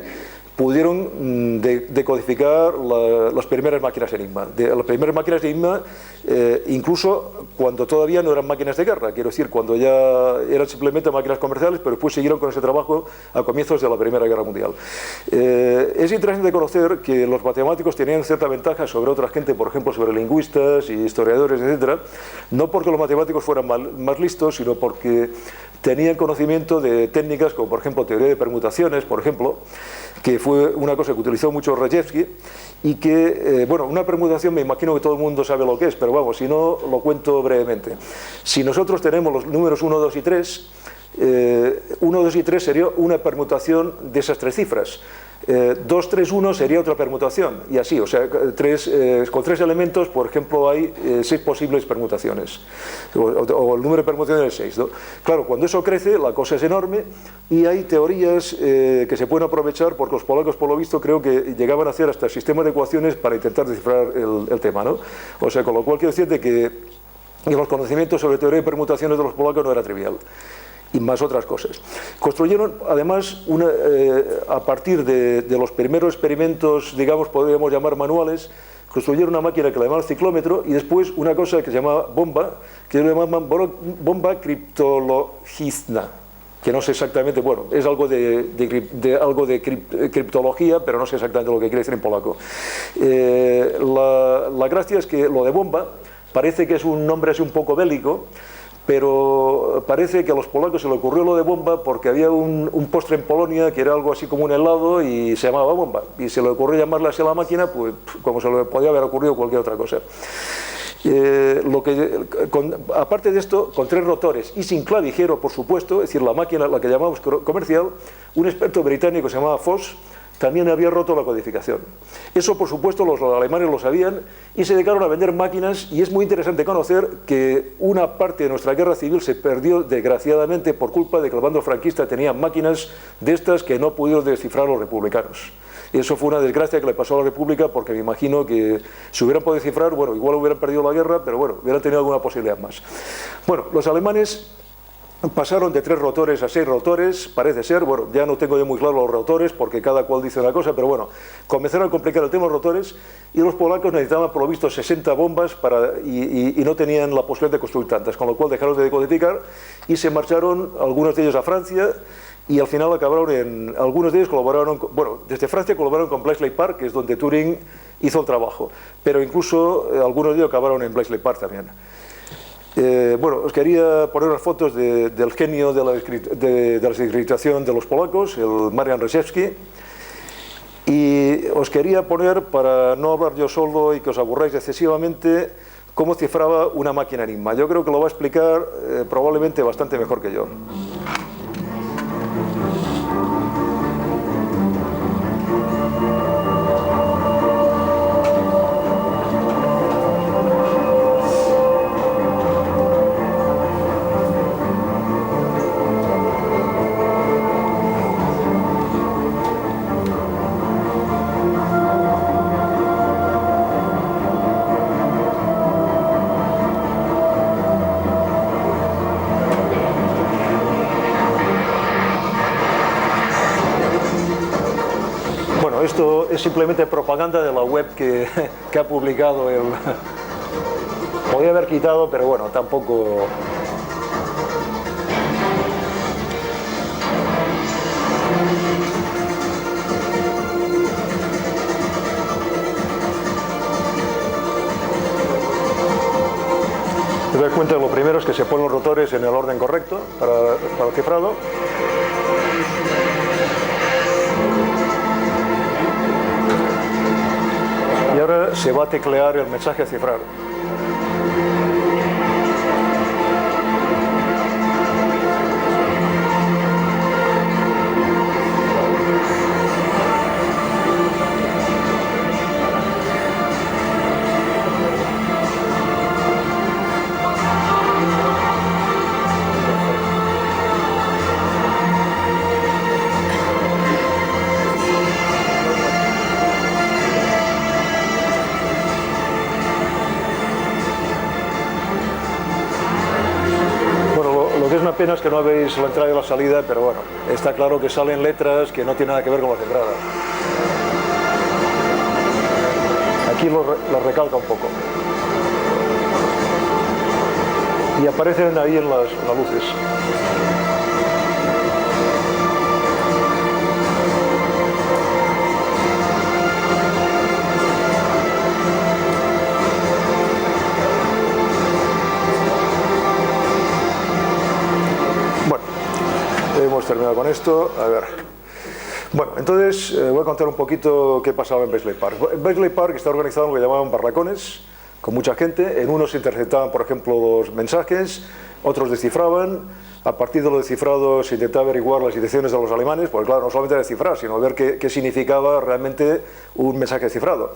pudieron decodificar las primeras máquinas Enigma. Las primeras máquinas Enigma, incluso cuando todavía no eran máquinas de guerra, quiero decir, cuando ya eran simplemente máquinas comerciales, pero después siguieron con ese trabajo a comienzos de la Primera Guerra Mundial. Es interesante conocer que los matemáticos tenían cierta ventaja sobre otra gente, por ejemplo, sobre lingüistas y historiadores, etc., no porque los matemáticos fueran más listos, sino porque tenían conocimiento de técnicas como, por ejemplo, teoría de permutaciones, por ejemplo, que fue una cosa que utilizó mucho Rejewski y que, bueno, una permutación me imagino que todo el mundo sabe lo que es, pero vamos, si no, lo cuento brevemente. Si nosotros tenemos los números 1, 2 y 3, 1, 2 y 3 sería una permutación de esas tres cifras. 2, 3, 1 sería otra permutación, y así, o sea, con tres elementos, por ejemplo, hay 6 posibles permutaciones, o el número de permutaciones es 6, ¿no? Claro, cuando eso crece, la cosa es enorme, y hay teorías que se pueden aprovechar, porque los polacos, por lo visto, creo que llegaban a hacer hasta sistemas de ecuaciones para intentar descifrar el tema, ¿no? O sea, con lo cual quiero decirte que los conocimientos sobre teoría de permutaciones de los polacos no era trivial. Y más otras cosas. Construyeron, además, a partir de los primeros experimentos, digamos, podríamos llamar manuales, construyeron una máquina que la llamaban ciclómetro y después una cosa que se llamaba bomba, que le llamaban bomba criptologizna, que no sé exactamente, bueno, es algo de criptología, pero no sé exactamente lo que quiere decir en polaco. La gracia es que lo de bomba parece que es un nombre así un poco bélico, pero parece que a los polacos se le ocurrió lo de bomba porque había un postre en Polonia que era algo así como un helado y se llamaba bomba, y se le ocurrió llamarla así a la máquina, pues como se le podía haber ocurrido cualquier otra cosa. Aparte de esto, con 3 rotores y sin clavijero, por supuesto, es decir, la máquina, la que llamamos comercial, un experto británico se llamaba Foss, también había roto la codificación. Eso, por supuesto, los alemanes lo sabían y se dedicaron a vender máquinas, y es muy interesante conocer que una parte de nuestra guerra civil se perdió, desgraciadamente, por culpa de que el bando franquista tenía máquinas de estas que no pudieron descifrar los republicanos. Y eso fue una desgracia que le pasó a la República, porque me imagino que si hubieran podido descifrar, bueno, igual hubieran perdido la guerra, pero bueno, hubieran tenido alguna posibilidad más. Bueno, los alemanes pasaron de 3 rotores a 6 rotores, parece ser, bueno, ya no tengo yo muy claro los rotores porque cada cual dice una cosa, pero bueno, comenzaron a complicar el tema de los rotores y los polacos necesitaban por lo visto 60 bombas y no tenían la posibilidad de construir tantas, con lo cual dejaron de decodificar y se marcharon algunos de ellos a Francia, y al final acabaron algunos de ellos colaboraron, bueno, desde Francia colaboraron con Bletchley Park, que es donde Turing hizo el trabajo, pero incluso algunos de ellos acabaron en Bletchley Park también. Bueno, os quería poner unas fotos del genio de la descriptación de los polacos, el Marian Rejewski, y os quería poner, para no hablar yo solo y que os aburráis excesivamente, cómo cifraba una máquina Enigma. Yo creo que lo va a explicar probablemente bastante mejor que yo. Esto es simplemente propaganda de la web que ha publicado el... Podría haber quitado, pero bueno, tampoco... Te das cuenta, lo primero es que se ponen los rotores en el orden correcto para el cifrado. Y ahora se va a teclear el mensaje a cifrar. Pena es que no veis la entrada y la salida, pero bueno, está claro que salen letras que no tienen nada que ver con las entradas. Aquí las recalca un poco. Y aparecen ahí en las luces. Hemos terminado con esto. A ver. Bueno, entonces voy a contar un poquito qué pasaba en Bexley Park. En Bexley Park está organizado en lo que llamaban barracones, con mucha gente. En unos se interceptaban, por ejemplo, los mensajes, otros descifraban. A partir de lo descifrado se intentaba averiguar las intenciones de los alemanes, porque claro, no solamente descifrar, sino ver qué significaba realmente un mensaje descifrado.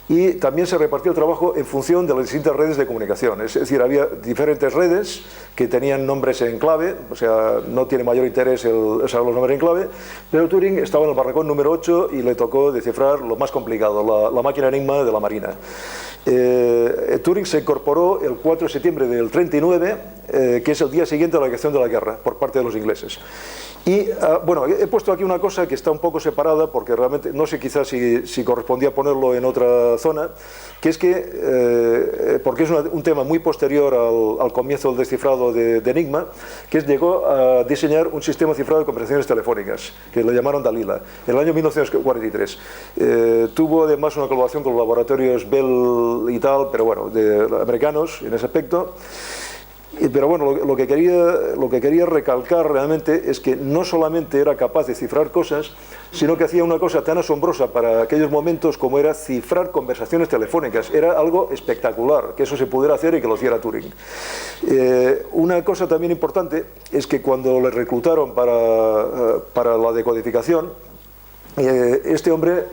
Y también se repartía el trabajo en función de las distintas redes de comunicación. Es decir, había diferentes redes que tenían nombres en clave, o sea, no tiene mayor interés saber los nombres en clave, pero Turing estaba en el barracón número 8 y le tocó descifrar lo más complicado, la máquina Enigma de la Marina. Turing se incorporó el 4 de septiembre del 39, que es el día siguiente a la declaración de la guerra por parte de los ingleses. Y bueno, he puesto aquí una cosa que está un poco separada porque realmente no sé quizás si correspondía ponerlo en otra zona, que es que, porque es un tema muy posterior al comienzo del descifrado de Enigma, que llegó a diseñar un sistema cifrado de conversaciones telefónicas, que le llamaron Dalila, en el año 1943. Tuvo además una colaboración con los laboratorios Bell y tal, pero bueno, americanos en ese aspecto. Pero bueno, lo que quería recalcar realmente es que no solamente era capaz de cifrar cosas, sino que hacía una cosa tan asombrosa para aquellos momentos como era cifrar conversaciones telefónicas. Era algo espectacular, que eso se pudiera hacer y que lo hiciera Turing. Una cosa también importante es que cuando le reclutaron para la decodificación, este hombre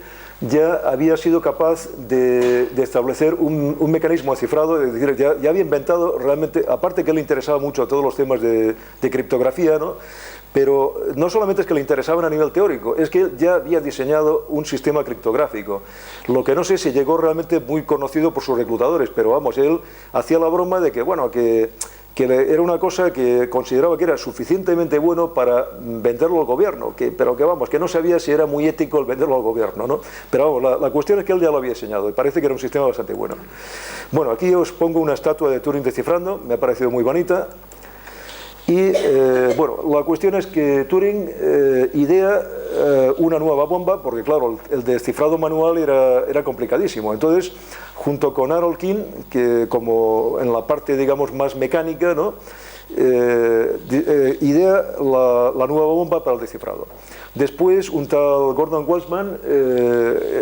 ya había sido capaz de establecer un mecanismo de cifrado, es decir, ya había inventado realmente, aparte que le interesaba mucho a todos los temas de criptografía, ¿no? Pero no solamente es que le interesaban a nivel teórico, es que ya había diseñado un sistema criptográfico, lo que no sé si llegó realmente muy conocido por sus reclutadores, pero vamos, él hacía la broma de que, bueno, que era una cosa que consideraba que era suficientemente bueno para venderlo al gobierno, pero que vamos, que no sabía si era muy ético el venderlo al gobierno, ¿no? Pero vamos, la cuestión es que él ya lo había diseñado y parece que era un sistema bastante bueno. Bueno, aquí os pongo una estatua de Turing descifrando, me ha parecido muy bonita. Y bueno, la cuestión es que Turing idea una nueva bomba, porque claro, el descifrado manual era complicadísimo. Entonces, junto con Harold King, que como en la parte, digamos, más mecánica, ¿no? Idea la nueva bomba para el descifrado. Después, un tal Gordon Weissman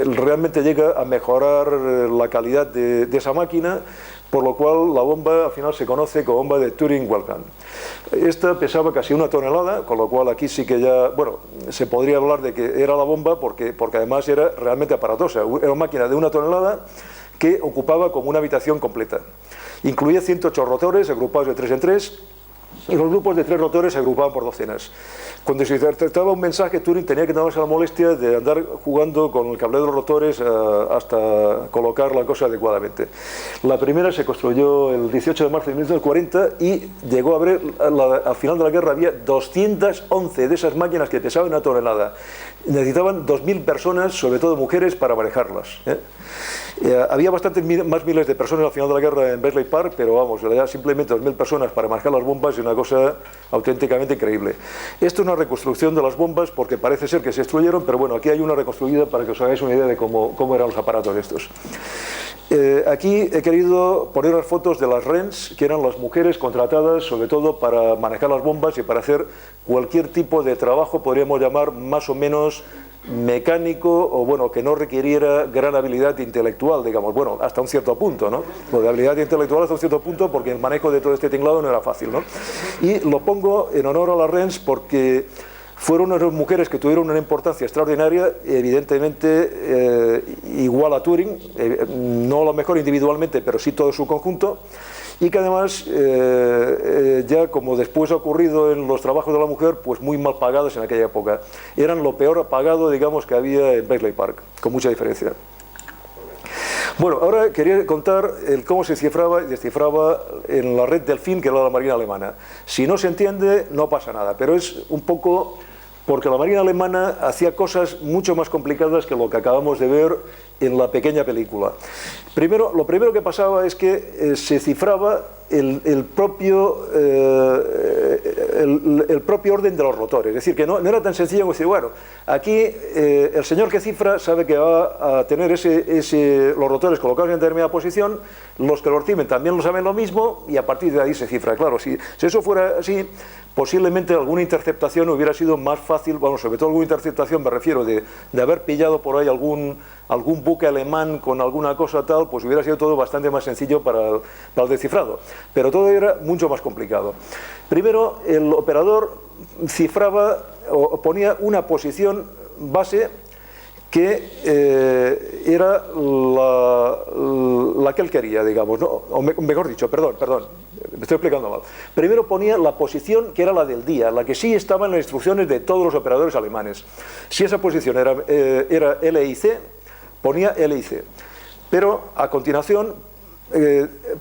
realmente llega a mejorar la calidad de esa máquina, por lo cual la bomba al final se conoce como bomba de Turing-Wellham. Esta pesaba casi 1 tonelada, con lo cual aquí sí que ya, bueno, se podría hablar de que era la bomba porque además era realmente aparatosa. Era una máquina de 1 tonelada que ocupaba como una habitación completa. Incluía 108 rotores agrupados de 3 en 3, y los grupos de 3 rotores se agrupaban por docenas. Cuando se interceptaba un mensaje, Turing tenía que tomarse la molestia de andar jugando con el cable de los rotores hasta colocar la cosa adecuadamente. La primera se construyó el 18 de marzo de 1940 y llegó a haber, al final de la guerra había 211 de esas máquinas que pesaban 1 tonelada. Necesitaban 2.000 personas, sobre todo mujeres, para manejarlas. Había bastantes más miles de personas al final de la guerra en Bexley Park, pero vamos, ya simplemente 2.000 personas para manejar las bombas es una cosa auténticamente increíble. Esto es una reconstrucción de las bombas porque parece ser que se destruyeron, pero bueno, aquí hay una reconstruida para que os hagáis una idea de cómo eran los aparatos estos. Aquí he querido poner las fotos de las RENs, que eran las mujeres contratadas sobre todo para manejar las bombas y para hacer cualquier tipo de trabajo, podríamos llamar más o menos mecánico, o bueno, que no requiriera gran habilidad intelectual, digamos, bueno, hasta un cierto punto, ¿no? Lo de habilidad intelectual hasta un cierto punto porque el manejo de todo este tinglado no era fácil, ¿no? Y lo pongo en honor a las RENs porque fueron unas mujeres que tuvieron una importancia extraordinaria, evidentemente igual a Turing, no a lo mejor individualmente, pero sí todo su conjunto, y que además, ya como después ha ocurrido en los trabajos de la mujer, pues muy mal pagados en aquella época. Eran lo peor pagado, digamos, que había en Bexley Park, con mucha diferencia. Bueno, ahora quería contar cómo se cifraba y descifraba en la red Delfín, que era la Marina alemana. Si no se entiende, no pasa nada, pero es un poco porque la Marina alemana hacía cosas mucho más complicadas que lo que acabamos de ver en la pequeña película. Lo primero que pasaba es que se cifraba el propio orden de los rotores, es decir, que no era tan sencillo como decir, bueno, aquí el señor que cifra sabe que va a tener los rotores colocados en determinada posición, los que lo reciben también lo saben lo mismo y a partir de ahí se cifra. Claro, si eso fuera así, posiblemente alguna interceptación hubiera sido más fácil, bueno, sobre todo alguna interceptación, me refiero, de haber pillado por ahí algún buque alemán con alguna cosa tal, pues hubiera sido todo bastante más sencillo para el descifrado. Pero todo era mucho más complicado. Primero, el operador cifraba o ponía una posición base que era la que él quería, digamos, ¿no? O mejor dicho, perdón, me estoy explicando mal. Primero ponía la posición que era la del día, la que sí estaba en las instrucciones de todos los operadores alemanes. Si esa posición era LIC, ponía LIC. Pero a continuación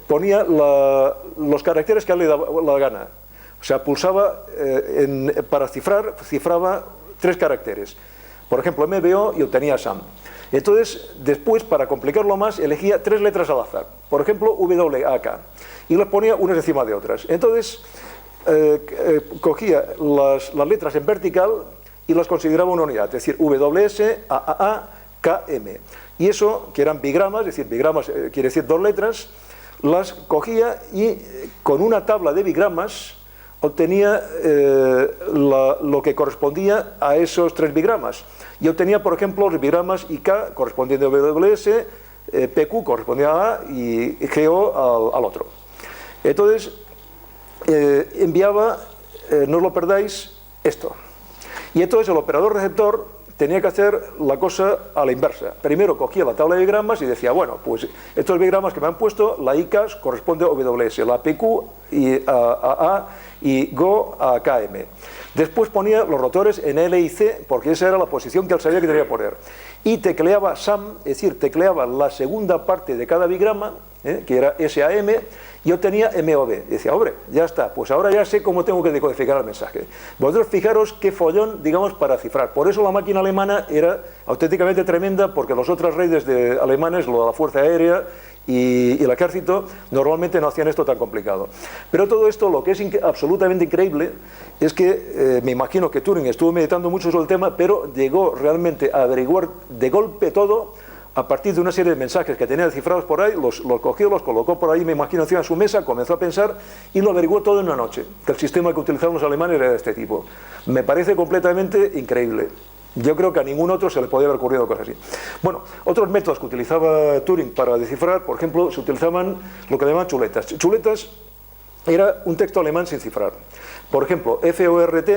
ponía los caracteres que a él le daba la gana. O sea, pulsaba para cifraba 3 caracteres. Por ejemplo, MBO y obtenía SAM. Entonces, después, para complicarlo más, elegía 3 letras al azar. Por ejemplo, WAK. Y las ponía unas encima de otras. Entonces, cogía las letras en vertical y las consideraba una unidad. Es decir, WS, AAA, KM. Y eso, que eran bigramas, es decir, bigramas quiere decir 2 letras, las cogía y con una tabla de bigramas obtenía lo que correspondía a esos 3 bigramas. Y obtenía, por ejemplo, los bigramas IK correspondiendo a WS, PQ correspondía a A y GO al otro. Entonces, enviaba, no os lo perdáis, esto. Y entonces el operador receptor tenía que hacer la cosa a la inversa. Primero cogía la tabla de bigramas y decía, bueno, pues estos bigramas que me han puesto, la IK corresponde a WS, la PQ a A y GO a KM. Después ponía los rotores en L y C, porque esa era la posición que él sabía que tenía que poner. Y tecleaba SAM, es decir, tecleaba la segunda parte de cada bigrama, que era SAM, y obtenía MOV. Y decía, hombre, ya está, pues ahora ya sé cómo tengo que decodificar el mensaje. Vosotros fijaros qué follón, digamos, para cifrar. Por eso la máquina alemana era auténticamente tremenda, porque los otros reyes alemanes, lo de la Fuerza Aérea y el ejército, normalmente no hacían esto tan complicado. Pero todo esto, lo que es absolutamente increíble, es que me imagino que Turing estuvo meditando mucho sobre el tema, pero llegó realmente a averiguar de golpe todo, a partir de una serie de mensajes que tenía descifrados por ahí, los cogió, los colocó por ahí, me imagino, encima de su mesa, comenzó a pensar y lo averiguó todo en una noche, que el sistema que utilizaban los alemanes era de este tipo. Me parece completamente increíble. Yo creo que a ningún otro se le podía haber ocurrido cosas así. Bueno, otros métodos que utilizaba Turing para descifrar, por ejemplo, se utilizaban lo que llamaban chuletas. Chuletas era un texto alemán sin cifrar. Por ejemplo, FORT,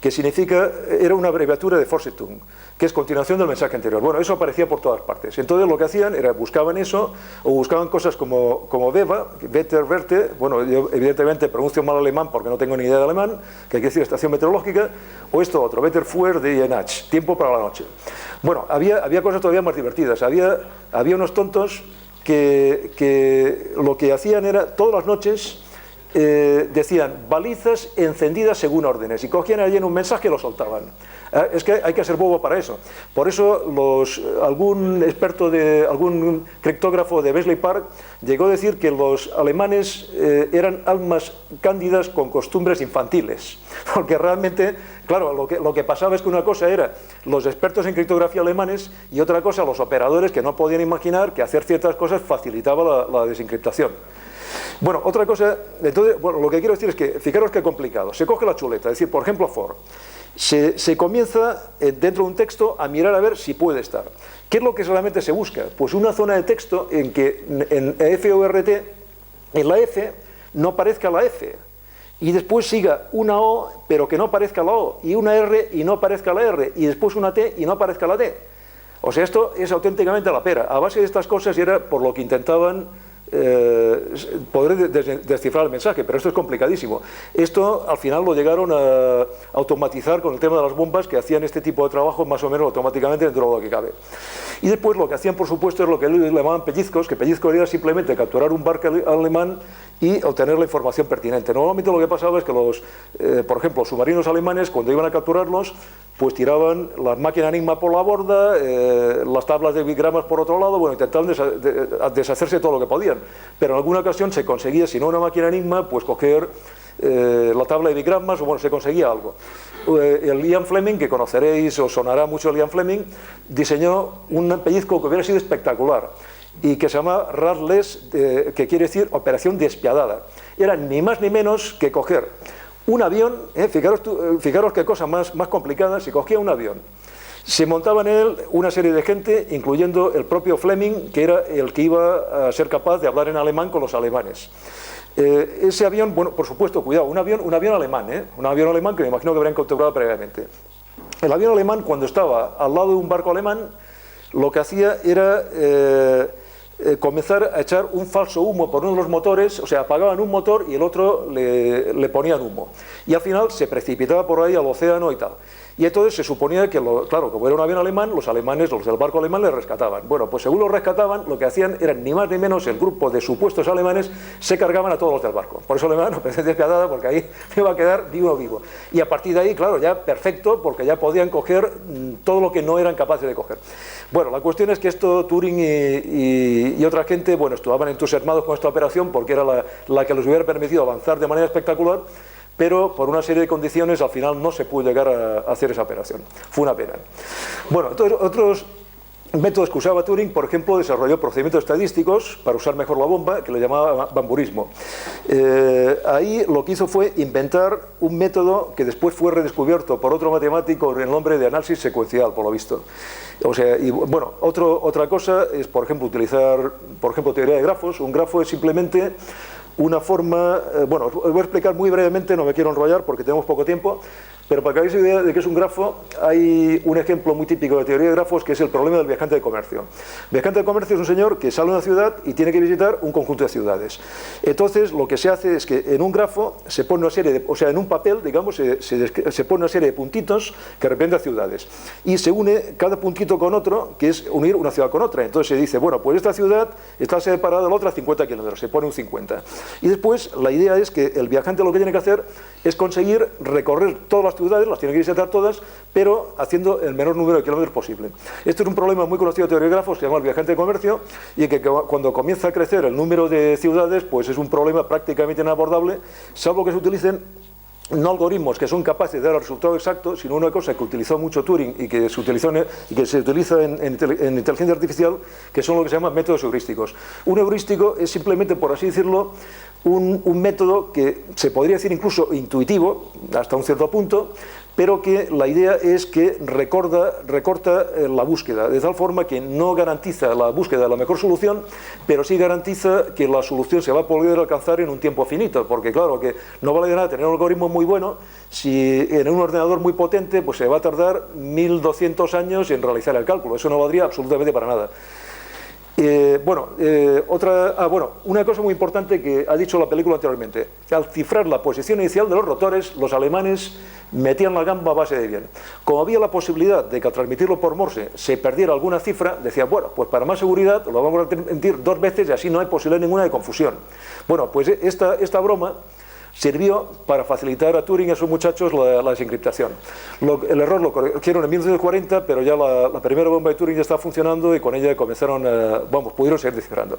que significa, era una abreviatura de Fortsetzung, que es continuación del mensaje anterior. Bueno, eso aparecía por todas partes. Entonces lo que hacían era buscaban eso, o buscaban cosas como Veva, Wetter, Werte, bueno, yo evidentemente pronuncio mal alemán porque no tengo ni idea de alemán, que quiere decir estación meteorológica, o esto otro, Wetter fuhr die Nacht, tiempo para la noche. Bueno, había cosas todavía más divertidas, había unos tontos que lo que hacían era, todas las noches, decían balizas encendidas según órdenes y cogían allí en un mensaje y lo soltaban. Es que hay que ser bobo para eso. Por eso algún experto, algún criptógrafo de Bletchley Park llegó a decir que los alemanes eran almas cándidas con costumbres infantiles, porque realmente, claro, lo que pasaba es que una cosa era los expertos en criptografía alemanes y otra cosa los operadores que no podían imaginar que hacer ciertas cosas facilitaba la desencriptación. Bueno, otra cosa, entonces, bueno, lo que quiero decir es que, fijaros qué complicado, se coge la chuleta, es decir, por ejemplo, for, se comienza dentro de un texto a mirar a ver si puede estar. ¿Qué es lo que solamente se busca? Pues una zona de texto en que en FORT, en la F, no aparezca la F, y después siga una O, pero que no aparezca la O, y una R y no aparezca la R, y después una T y no aparezca la T. O sea, esto es auténticamente la pera. A base de estas cosas era por lo que intentaban poder descifrar el mensaje, pero esto es complicadísimo. Esto al final lo llegaron a automatizar con el tema de las bombas, que hacían este tipo de trabajo más o menos automáticamente dentro de lo que cabe. Y después lo que hacían, por supuesto, es lo que le llamaban pellizcos, que pellizcos era simplemente capturar un barco alemán y obtener la información pertinente. Normalmente lo que pasaba es que por ejemplo, los submarinos alemanes, cuando iban a capturarlos, pues tiraban las máquinas Enigma por la borda, las tablas de bigramas por otro lado, bueno, intentaban deshacerse de todo lo que podían. Pero en alguna ocasión se conseguía, si no una máquina Enigma, pues coger la tabla de bigramas, o bueno, se conseguía algo. El Ian Fleming, que conoceréis, os sonará mucho el Ian Fleming, diseñó un pellizco que hubiera sido espectacular y que se llama Radless, que quiere decir operación despiadada. Era ni más ni menos que coger un avión, fijaros qué cosa más complicada, se cogía un avión, se montaba en él una serie de gente, incluyendo el propio Fleming, que era el que iba a ser capaz de hablar en alemán con los alemanes. Ese avión, bueno, por supuesto, cuidado, un avión alemán, un avión alemán que me imagino que habrían contemplado previamente. El avión alemán, cuando estaba al lado de un barco alemán, lo que hacía era comenzar a echar un falso humo por uno de los motores, o sea, apagaban un motor y el otro le ponían humo. Y al final se precipitaba por ahí al océano y tal. Y entonces se suponía que, claro, como era un avión alemán, los alemanes, los del barco alemán, le rescataban. Bueno, pues según los rescataban, lo que hacían era ni más ni menos el grupo de supuestos alemanes se cargaban a todos los del barco. Por eso alemán, no despiadada, porque ahí iba a quedar vivo. Y a partir de ahí, claro, ya perfecto, porque ya podían coger todo lo que no eran capaces de coger. Bueno, la cuestión es que esto, Turing y otra gente, bueno, estaban entusiasmados con esta operación porque era la que les hubiera permitido avanzar de manera espectacular, pero por una serie de condiciones al final no se pudo llegar a hacer esa operación. Fue una pena. Bueno, entonces, otros métodos que usaba Turing, por ejemplo, desarrolló procedimientos estadísticos para usar mejor la bomba, que le llamaba bamburismo. Ahí lo que hizo fue inventar un método que después fue redescubierto por otro matemático en el nombre de análisis secuencial, por lo visto. O sea, y bueno, otra cosa es, por ejemplo, utilizar, teoría de grafos. Un grafo es simplemente una forma, bueno, os voy a explicar muy brevemente, no me quiero enrollar porque tenemos poco tiempo, pero para que hagáis idea de qué es un grafo, hay un ejemplo muy típico de teoría de grafos que es el problema del viajante de comercio. El viajante de comercio es un señor que sale a una ciudad y tiene que visitar un conjunto de ciudades. Entonces, lo que se hace es que en un grafo se pone una serie de, o sea, en un papel, digamos, se pone una serie de puntitos que representan ciudades y se une cada puntito con otro, que es unir una ciudad con otra. Entonces se dice, bueno, pues esta ciudad está separada de la otra 50 kilómetros, se pone un 50. Y después la idea es que el viajante lo que tiene que hacer es conseguir recorrer todas las ciudades, las tiene que visitar todas, pero haciendo el menor número de kilómetros posible. Esto es un problema muy conocido de teoría de grafos que se llama el viajante de comercio, y que cuando comienza a crecer el número de ciudades, pues es un problema prácticamente inabordable, salvo que se utilicen no algoritmos que son capaces de dar el resultado exacto, sino una cosa que utilizó mucho Turing y que se utiliza en inteligencia artificial, que son lo que se llaman métodos heurísticos. Un heurístico es simplemente, por así decirlo, un método que se podría decir incluso intuitivo, hasta un cierto punto, pero que la idea es que recorta la búsqueda, de tal forma que no garantiza la búsqueda de la mejor solución, pero sí garantiza que la solución se va a poder alcanzar en un tiempo finito, porque claro que no vale de nada tener un algoritmo muy bueno si en un ordenador muy potente pues se va a tardar 1200 años en realizar el cálculo. Eso no valdría absolutamente para nada. Una cosa muy importante que ha dicho la película anteriormente: al cifrar la posición inicial de los rotores, los alemanes metían la gamba a base de bien. Como había la posibilidad de que al transmitirlo por Morse se perdiera alguna cifra, decían, bueno, pues para más seguridad lo vamos a transmitir 2 veces y así no hay posibilidad ninguna de confusión. Bueno, pues esta broma sirvió para facilitar a Turing y a sus muchachos la desencriptación. El error lo corrigieron en 1940, pero ya la primera bomba de Turing ya estaba funcionando y con ella pudieron seguir descifrando.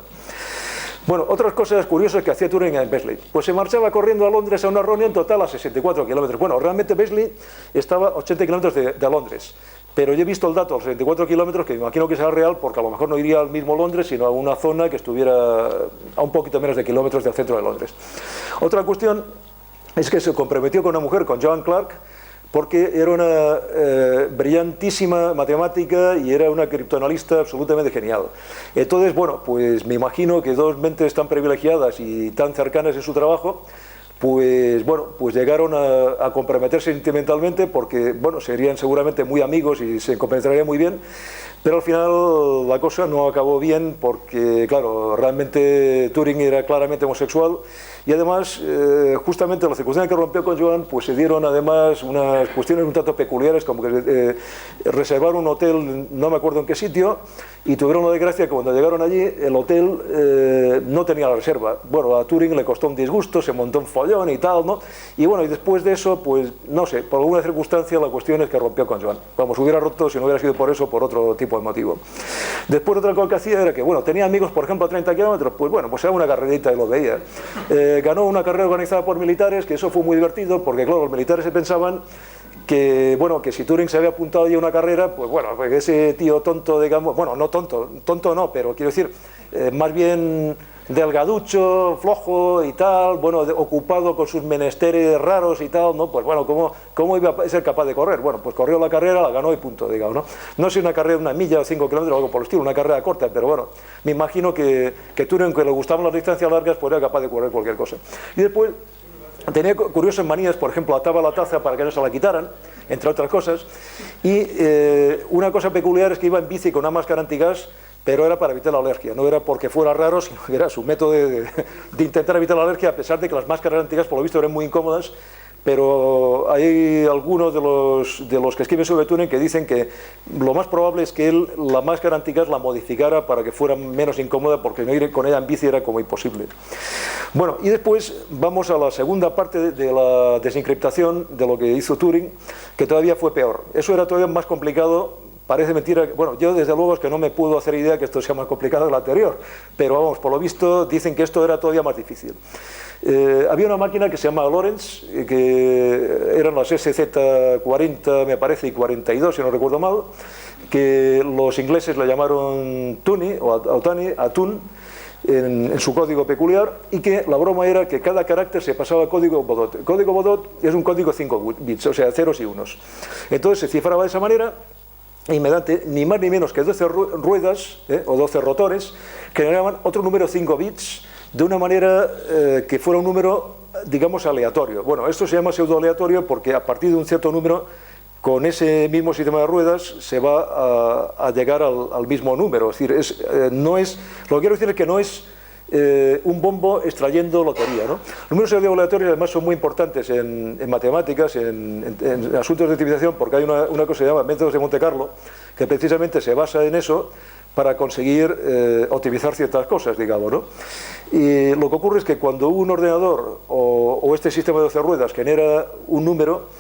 Bueno, otras cosas curiosas que hacía Turing en Beasley. Pues se marchaba corriendo a Londres a una reunión total a 64 kilómetros. Bueno, realmente Beasley estaba a 80 kilómetros de Londres. Pero yo he visto el dato, los 74 kilómetros, que me imagino que será real, porque a lo mejor no iría al mismo Londres, sino a una zona que estuviera a un poquito menos de kilómetros del centro de Londres. Otra cuestión es que se comprometió con una mujer, con Joan Clark, porque era una brillantísima matemática y era una criptoanalista absolutamente genial. Entonces, bueno, pues me imagino que dos mentes tan privilegiadas y tan cercanas en su trabajo, pues llegaron a comprometerse sentimentalmente porque, bueno, serían seguramente muy amigos y se compenetrarían muy bien, pero al final la cosa no acabó bien porque, claro, realmente Turing era claramente homosexual y además, justamente la circunstancia que rompió con Joan, pues se dieron además unas cuestiones un tanto peculiares, como que reservaron un hotel, no me acuerdo en qué sitio, y tuvieron la desgracia que cuando llegaron allí el hotel no tenía la reserva. Bueno, a Turing le costó un disgusto, se montó un follón y tal, ¿no? Y bueno, y después de eso, pues no sé, por alguna circunstancia la cuestión es que rompió con Joan. Vamos, hubiera roto si no hubiera sido por eso, por otro tipo de motivo. Después otra cosa que hacía era que, bueno, tenía amigos, por ejemplo, a 30 kilómetros, pues bueno, pues era una carrerita y lo veía. Ganó una carrera organizada por militares, que eso fue muy divertido, porque claro, los militares se pensaban que, bueno, que si Turing se había apuntado ya a una carrera, pues bueno, pues ese tío tonto, digamos, bueno, no tonto no, pero quiero decir, más bien delgaducho, flojo y tal, bueno, ocupado con sus menesteres raros y tal, ¿no? Pues bueno, ¿cómo iba a ser capaz de correr? Bueno, pues corrió la carrera, la ganó y punto, digamos, ¿no? No sé, una carrera de 1 milla o 5 kilómetros o algo por el estilo, una carrera corta, pero bueno, me imagino que Turing, que le gustaban las distancias largas, pues era capaz de correr cualquier cosa. Y después tenía curiosas manías, por ejemplo, ataba la taza para que no se la quitaran, entre otras cosas, y una cosa peculiar es que iba en bici con una máscara antigas, pero era para evitar la alergia, no era porque fuera raro, sino que era su método de intentar evitar la alergia, a pesar de que las máscaras antigas, por lo visto, eran muy incómodas, pero hay algunos de los que escriben sobre Turing que dicen que lo más probable es que él la máscara antigas la modificara para que fuera menos incómoda, porque no ir con ella en bici era como imposible. Bueno, y después vamos a la segunda parte de la desencriptación de lo que hizo Turing, que todavía fue peor. Eso era todavía más complicado. Parece mentira, bueno, yo desde luego es que no me puedo hacer idea que esto sea más complicado que lo anterior, pero vamos, por lo visto dicen que esto era todavía más difícil. Había una máquina que se llama Lorentz, que eran las SZ40, me parece, y 42, si no recuerdo mal, que los ingleses le llamaron Tuni, o Atun, en su código peculiar, y que la broma era que cada carácter se pasaba a código Baudot. El código Baudot es un código de 5 bits, o sea, ceros y unos. Entonces se cifraba de esa manera, y mediante ni más ni menos que 12 ruedas o 12 rotores generaban otro número 5 bits de una manera que fuera un número, digamos, aleatorio. Bueno, esto se llama pseudo aleatorio porque a partir de un cierto número, con ese mismo sistema de ruedas se va a llegar al mismo número. Es decir, no es, lo que quiero decir es que no es un bombo extrayendo lotería, ¿no? Los números aleatorios además son muy importantes en matemáticas, en asuntos de optimización, porque hay una cosa que se llama métodos de Monte Carlo, que precisamente se basa en eso para conseguir optimizar ciertas cosas, digamos, ¿no? Y lo que ocurre es que cuando un ordenador o este sistema de 12 ruedas genera un número,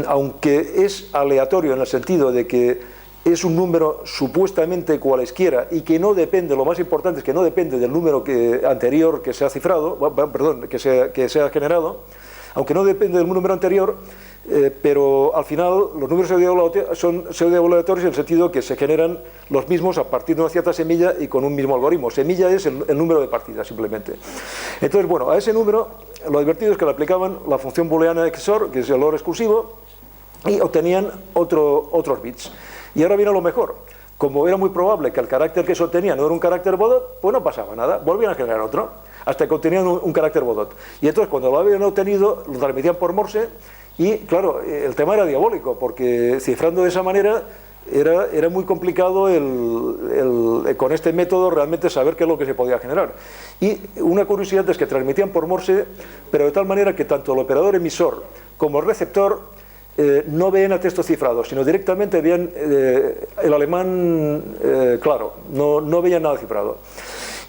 aunque es aleatorio en el sentido de que es un número supuestamente cualesquiera y que no depende, lo más importante es que no depende del número anterior que se ha cifrado, perdón, que se ha generado, aunque no depende del número anterior, pero al final los números son pseudo-aleatorios en el sentido que se generan los mismos a partir de una cierta semilla y con un mismo algoritmo. Semilla es el número de partida, simplemente. Entonces, bueno, a ese número lo divertido es que le aplicaban la función booleana XOR, que es el OR exclusivo, y obtenían otros bits. Y ahora viene lo mejor. Como era muy probable que el carácter que se obtenía no era un carácter Baudot, pues no pasaba nada, volvían a generar otro, hasta que obtenían un carácter Baudot. Y entonces cuando lo habían obtenido, lo transmitían por Morse, y claro, el tema era diabólico, porque cifrando de esa manera era muy complicado con este método realmente saber qué es lo que se podía generar. Y una curiosidad es que transmitían por Morse, pero de tal manera que tanto el operador emisor como el receptor no veían a texto cifrado, sino directamente veían el alemán claro, no veían nada cifrado.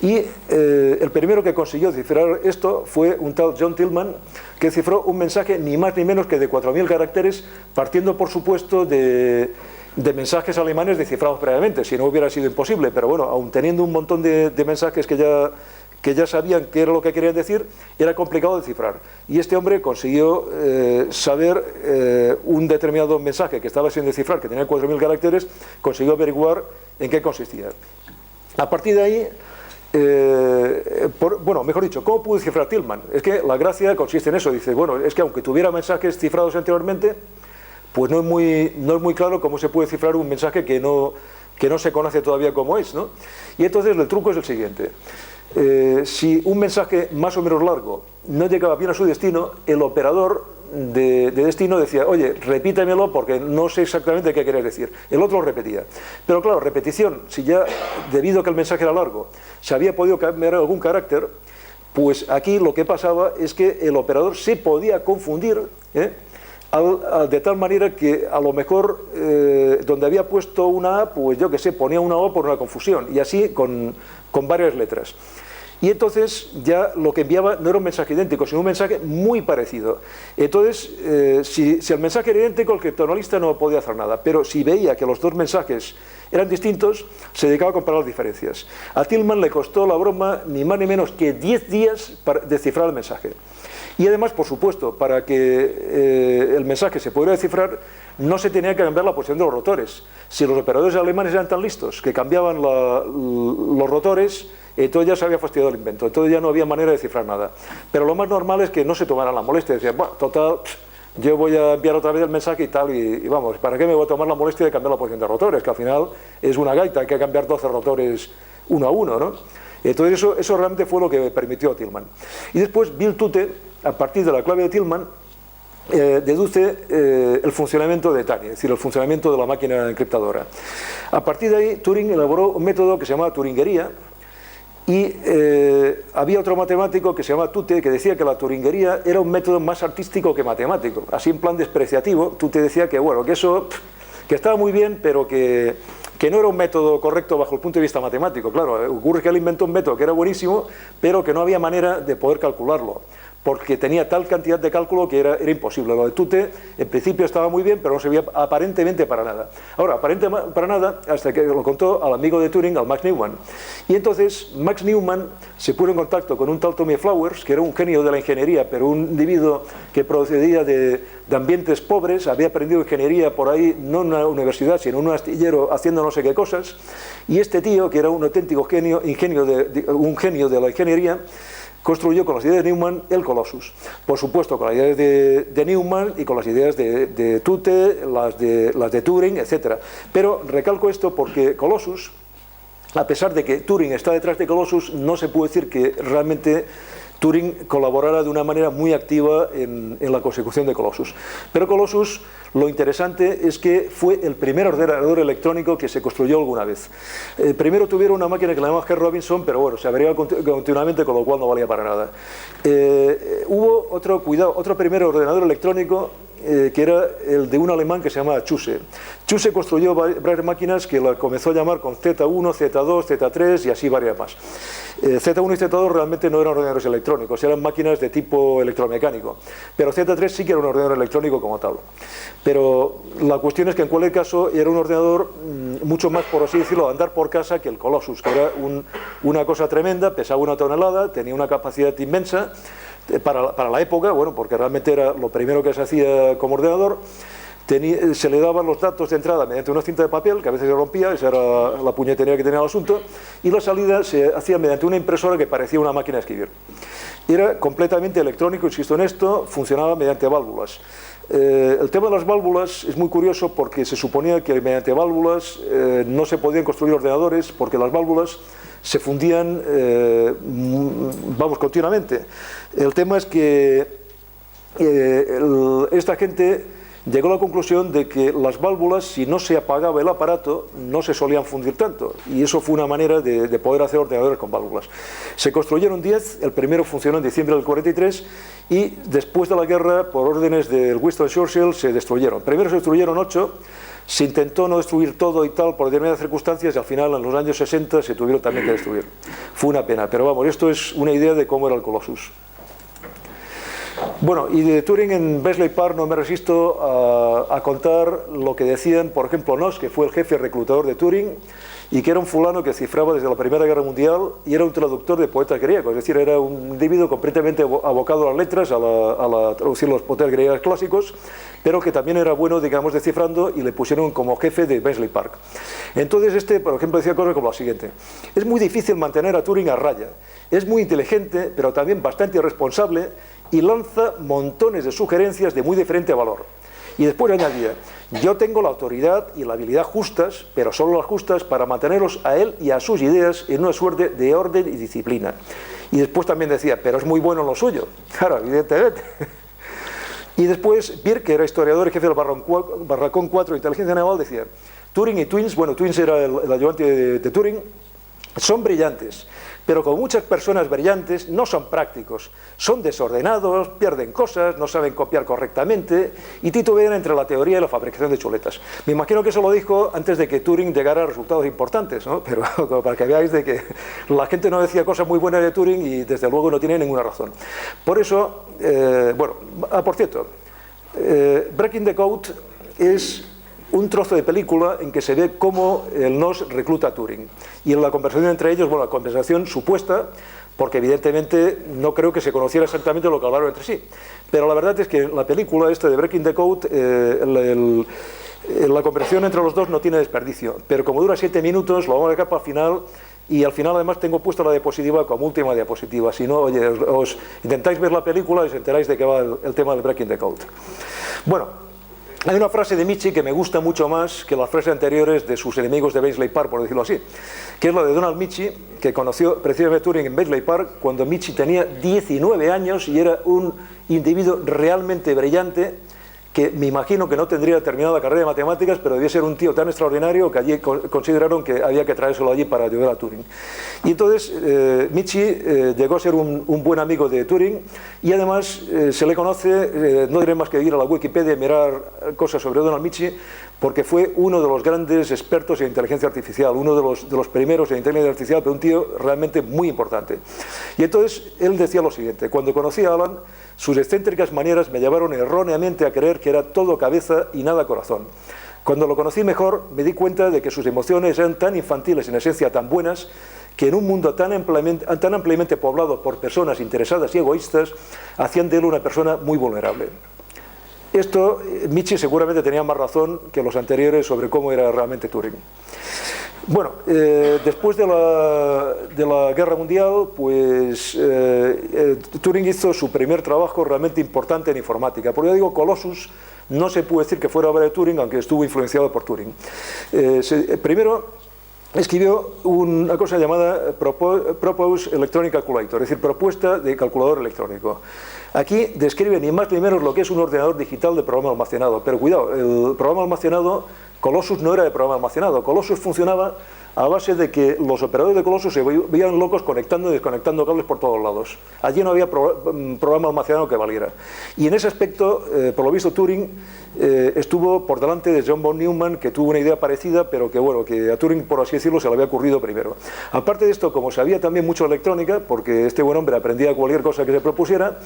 Y el primero que consiguió cifrar esto fue un tal John Tillman, que cifró un mensaje ni más ni menos que de 4.000 caracteres, partiendo por supuesto de mensajes alemanes descifrados previamente, si no hubiera sido imposible, pero bueno, aun teniendo un montón de mensajes que ya sabían qué era lo que querían decir, era complicado de cifrar. Y este hombre consiguió saber un determinado mensaje que estaba sin descifrar, que tenía 4.000 caracteres, consiguió averiguar en qué consistía. A partir de ahí, bueno, mejor dicho, ¿cómo pudo cifrar Tillman? Es que la gracia consiste en eso, dice, bueno, es que aunque tuviera mensajes cifrados anteriormente, pues no es muy claro cómo se puede cifrar un mensaje que no se conoce todavía cómo es, ¿no? Y entonces el truco es el siguiente. Si un mensaje más o menos largo no llegaba bien a su destino, el operador de destino decía, oye, repítemelo porque no sé exactamente qué querías decir. El otro lo repetía. Pero claro, repetición, si ya, debido a que el mensaje era largo, se había podido cambiar algún carácter, pues aquí lo que pasaba es que el operador se podía confundir, de tal manera que a lo mejor donde había puesto una A, pues yo que sé, ponía una O por una confusión, y así con varias letras. Y entonces ya lo que enviaba no era un mensaje idéntico, sino un mensaje muy parecido. Entonces, si el mensaje era idéntico, el criptoanalista no podía hacer nada, pero si veía que los dos mensajes eran distintos, se dedicaba a comparar las diferencias. A Tillman le costó la broma ni más ni menos que 10 días para descifrar el mensaje. Y además, por supuesto, para que el mensaje se pudiera descifrar, no se tenía que cambiar la posición de los rotores. Si los operadores alemanes eran tan listos que cambiaban los rotores, entonces ya se había fastidiado el invento, entonces ya no había manera de descifrar nada. Pero lo más normal es que no se tomaran la molestia, decían, bueno, total, yo voy a enviar otra vez el mensaje y tal, y vamos, ¿para qué me voy a tomar la molestia de cambiar la posición de rotores? Que al final es una gaita, hay que cambiar 12 rotores uno a uno, ¿no? Entonces eso realmente fue lo que permitió a Tillman. Y después Bill Tutte, a partir de la clave de Tillman, deduce el funcionamiento de Tani, es decir, el funcionamiento de la máquina encriptadora. A partir de ahí, Turing elaboró un método que se llamaba turinguería, y había otro matemático que se llamaba Tutte que decía que la turinguería era un método más artístico que matemático, así en plan despreciativo. Tutte decía que, bueno, que eso, que estaba muy bien, pero que no era un método correcto bajo el punto de vista matemático. Claro, ocurre que él inventó un método que era buenísimo, pero que no había manera de poder calcularlo, porque tenía tal cantidad de cálculo que era imposible. Lo de Tutte en principio estaba muy bien, pero no servía aparentemente para nada. Ahora, aparentemente para nada, hasta que lo contó al amigo de Turing, al Max Newman. Y entonces Max Newman se puso en contacto con un tal Tommy Flowers, que era un genio de la ingeniería, pero un individuo que procedía de ambientes pobres, había aprendido ingeniería por ahí, no en una universidad, sino en un astillero haciendo no sé qué cosas. Y este tío, que era un auténtico genio, un genio de la ingeniería, construyó con las ideas de Newman el Colossus. Por supuesto, con las ideas de Newman y con las ideas de Tutte, las de Turing, etc. Pero recalco esto porque Colossus, a pesar de que Turing está detrás de Colossus, no se puede decir que realmente Turing colaborara de una manera muy activa en la consecución de Colossus. Pero Colossus, lo interesante es que fue el primer ordenador electrónico que se construyó alguna vez. Primero tuvieron una máquina que la llamaba Herr Robinson, pero bueno, se averiaba continuamente, con lo cual no valía para nada. Hubo otro primer ordenador electrónico que era el de un alemán que se llamaba Zuse. Zuse construyó varias máquinas que la comenzó a llamar con Z1, Z2, Z3 y así varias más. Z1 y Z2 realmente no eran ordenadores electrónicos, eran máquinas de tipo electromecánico, pero Z3 sí que era un ordenador electrónico como tal. Pero la cuestión es que en cualquier caso era un ordenador mucho más, por así decirlo, de andar por casa que el Colossus, que era una cosa tremenda, pesaba 1 tonelada, tenía una capacidad inmensa para la época, bueno, porque realmente era lo primero que se hacía como ordenador. Se le daban los datos de entrada mediante una cinta de papel, que a veces se rompía, esa era la puñetería que tenía el asunto, y la salida se hacía mediante una impresora que parecía una máquina de escribir. Era completamente electrónico, insisto en esto, funcionaba mediante válvulas. El tema de las válvulas es muy curioso porque se suponía que mediante válvulas no se podían construir ordenadores, porque las válvulas se fundían, continuamente. El tema es que esta gente llegó a la conclusión de que las válvulas, si no se apagaba el aparato, no se solían fundir tanto, y eso fue una manera de poder hacer ordenadores con válvulas. Se construyeron 10, el primero funcionó en diciembre del 43, y después de la guerra, por órdenes del Winston Churchill, se destruyeron. Primero se destruyeron 8, se intentó no destruir todo y tal por determinadas circunstancias, y al final, en los años 60, se tuvieron también que destruir. Fue una pena, pero vamos, esto es una idea de cómo era el Colossus. Bueno, y de Turing en Bletchley Park no me resisto a contar lo que decían, por ejemplo, Knox, que fue el jefe reclutador de Turing, y que era un fulano que cifraba desde la Primera Guerra Mundial y era un traductor de poetas griegos, es decir, era un individuo completamente abocado a las letras, a traducir los poetas griegos clásicos, pero que también era bueno, digamos, descifrando, y le pusieron como jefe de Bletchley Park. Entonces por ejemplo, decía cosas como la siguiente: es muy difícil mantener a Turing a raya, es muy inteligente, pero también bastante irresponsable, y lanza montones de sugerencias de muy diferente valor. Y después añadía: yo tengo la autoridad y la habilidad justas, pero solo las justas, para mantenerlos a él y a sus ideas en una suerte de orden y disciplina. Y después también decía: pero es muy bueno en lo suyo. Claro, evidentemente. Y después Birk, que era historiador y jefe del Barracón 4 de Inteligencia Naval, decía: Turing y Twins, bueno, Twins era el ayudante de Turing, son brillantes, pero como muchas personas brillantes no son prácticos, son desordenados, pierden cosas, no saben copiar correctamente y titubean entre la teoría y la fabricación de chuletas. Me imagino que eso lo dijo antes de que Turing llegara a resultados importantes, ¿no? Pero para que veáis de que la gente no decía cosas muy buenas de Turing y desde luego no tiene ninguna razón. Por eso, por cierto, Breaking the Code es un trozo de película en que se ve cómo el NOS recluta a Turing. Y en la conversación entre ellos, bueno, la conversación supuesta, porque evidentemente no creo que se conociera exactamente lo que hablaron entre sí. Pero la verdad es que la película esta de Breaking the Code, la conversación entre los dos no tiene desperdicio. Pero como dura 7 minutos, lo vamos a dejar para el final. Y al final además tengo puesto la diapositiva como última diapositiva. Si no, oye, os intentáis ver la película y os enteráis de qué va el tema del Breaking the Code. Bueno, hay una frase de Michie que me gusta mucho más que las frases anteriores de sus enemigos de Bletchley Park, por decirlo así, que es la de Donald Michie, que conoció precisamente Turing en Bletchley Park cuando Michie tenía 19 años y era un individuo realmente brillante, que me imagino que no tendría terminado la carrera de matemáticas, pero debía ser un tío tan extraordinario que allí consideraron que había que traérselo allí para ayudar a Turing. Y entonces Michie llegó a ser un buen amigo de Turing y además se le conoce, no diré más que ir a la Wikipedia y mirar cosas sobre Donald Michie, porque fue uno de los grandes expertos en inteligencia artificial, uno de los primeros en inteligencia artificial, pero un tío realmente muy importante. Y entonces él decía lo siguiente: cuando conocí a Alan, sus excéntricas maneras me llevaron erróneamente a creer que era todo cabeza y nada corazón. Cuando lo conocí mejor, me di cuenta de que sus emociones eran tan infantiles, en esencia tan buenas, que en un mundo tan ampliamente poblado por personas interesadas y egoístas, hacían de él una persona muy vulnerable. Esto, Michie seguramente tenía más razón que los anteriores sobre cómo era realmente Turing. Bueno, después de la Guerra Mundial, pues Turing hizo su primer trabajo realmente importante en informática. Porque yo digo, Colossus no se puede decir que fuera obra de Turing, aunque estuvo influenciado por Turing. Primero escribió una cosa llamada Proposed Electronic Calculator, es decir, propuesta de calculador electrónico. Aquí describe ni más ni menos lo que es un ordenador digital de programa almacenado. Pero cuidado, el programa almacenado, Colossus no era de programa almacenado. Colossus funcionaba a base de que los operadores de Colossus se veían locos conectando y desconectando cables por todos lados. Allí no había programa almacenado que valiera. Y en ese aspecto, por lo visto, Turing estuvo por delante de John von Neumann, que tuvo una idea parecida, pero que, bueno, que a Turing, por así decirlo, se le había ocurrido primero. Aparte de esto, como sabía también mucho electrónica, porque este buen hombre aprendía cualquier cosa que se propusiera,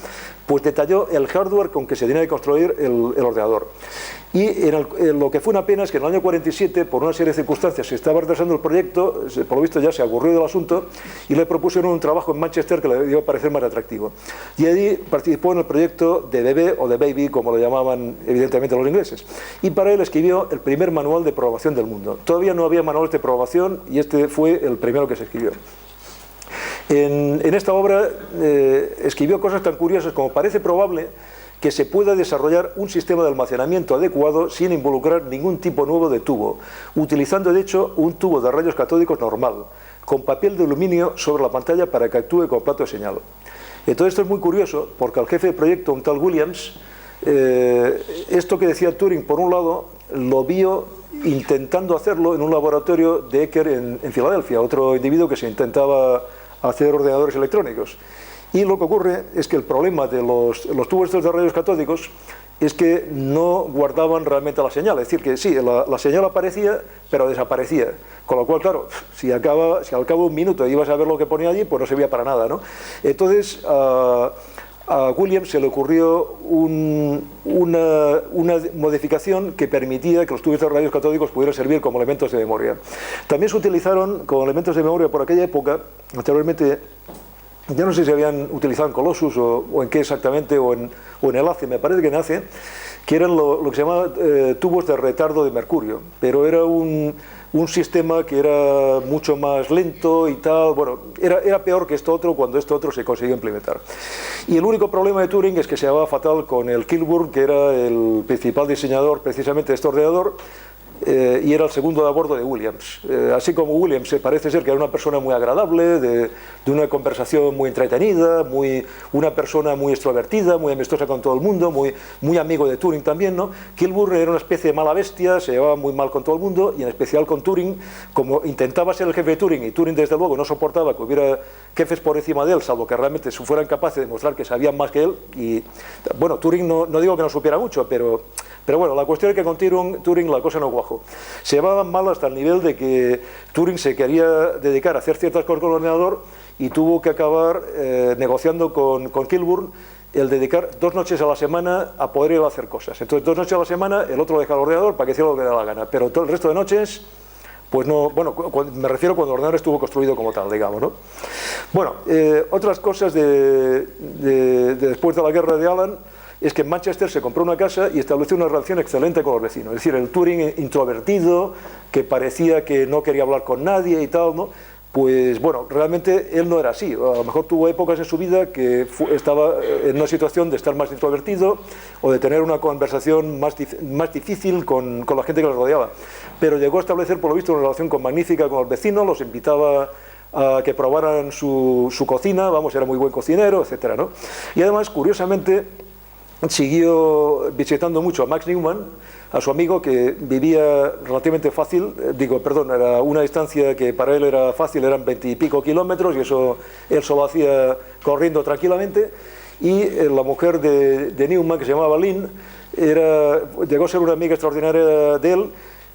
pues detalló el hardware con que se tenía que construir el ordenador. Y lo que fue una pena es que en el año 47, por una serie de circunstancias, se estaba retrasando el proyecto, por lo visto ya se aburrió del asunto, y le propusieron un trabajo en Manchester que le iba a parecer más atractivo. Y allí participó en el proyecto de Bebé o de Baby, como lo llamaban evidentemente los ingleses. Y para él escribió el primer manual de programación del mundo. Todavía no había manuales de programación y este fue el primero que se escribió. En esta obra escribió cosas tan curiosas como: parece probable que se pueda desarrollar un sistema de almacenamiento adecuado sin involucrar ningún tipo nuevo de tubo, utilizando de hecho un tubo de rayos catódicos normal, con papel de aluminio sobre la pantalla para que actúe como plato de señal. Entonces esto es muy curioso, porque al jefe de proyecto, un tal Williams, esto que decía Turing, por un lado, lo vio intentando hacerlo en un laboratorio de Ecker en Filadelfia, otro individuo que se intentaba hacer ordenadores electrónicos. Y lo que ocurre es que el problema de los tubos estos de rayos catódicos es que no guardaban realmente la señal. Es decir, que sí, la señal aparecía, pero desaparecía. Con lo cual, claro, si al cabo de un minuto ibas a ver lo que ponía allí, pues no servía para nada, ¿no? Entonces, a Williams se le ocurrió una modificación que permitía que los tubos de rayos catódicos pudieran servir como elementos de memoria. También se utilizaron como elementos de memoria por aquella época, anteriormente. Ya no sé si habían utilizado en Colossus o en qué exactamente, o en el ACE, me parece que en ACE, que eran lo que se llamaba tubos de retardo de mercurio, pero era un sistema que era mucho más lento y tal. Bueno, era peor que esto otro cuando esto otro se consiguió implementar. Y el único problema de Turing es que se llevaba fatal con el Kilburn, que era el principal diseñador precisamente de este ordenador, y era el segundo de a bordo de Williams. Así como Williams parece ser que era una persona muy agradable, de una conversación muy entretenida, una persona muy extrovertida, muy amistosa con todo el mundo, muy amigo de Turing también, ¿no? Kilburn era una especie de mala bestia, se llevaba muy mal con todo el mundo, y en especial con Turing. Como intentaba ser el jefe de Turing, y Turing desde luego no soportaba que hubiera jefes por encima de él, salvo que realmente fueran capaces de demostrar que sabían más que él. Y bueno, Turing no digo que no supiera mucho, pero bueno, la cuestión es que con Turing la cosa no cuajó. Se llevaban mal hasta el nivel de que Turing se quería dedicar a hacer ciertas cosas con el ordenador y tuvo que acabar negociando con Kilburn el dedicar 2 noches a la semana a poder ir a hacer cosas. Entonces 2 noches a la semana el otro lo deja al ordenador para que hiciera lo que le da la gana, pero todo el resto de noches, pues no, bueno, me refiero cuando el ordenador estuvo construido como tal, digamos, ¿no? Bueno, otras cosas después de la guerra de Alan es que en Manchester se compró una casa y estableció una relación excelente con los vecinos, es decir, el Turing introvertido, que parecía que no quería hablar con nadie y tal, ¿no? Pues bueno, realmente él no era así. A lo mejor tuvo épocas en su vida que estaba en una situación de estar más introvertido o de tener una conversación más difícil con la gente que le rodeaba. Pero llegó a establecer, por lo visto, una relación magnífica con los vecinos, los invitaba a que probaran su cocina, vamos, era muy buen cocinero, etcétera, ¿no? Y además, curiosamente, siguió visitando mucho a Max Newman, a su amigo, que vivía relativamente fácil, era una distancia que para él era fácil, eran 20 y pico kilómetros, y eso él solo hacía corriendo tranquilamente, y la mujer de Newman, que se llamaba Lynn, llegó a ser una amiga extraordinaria de él,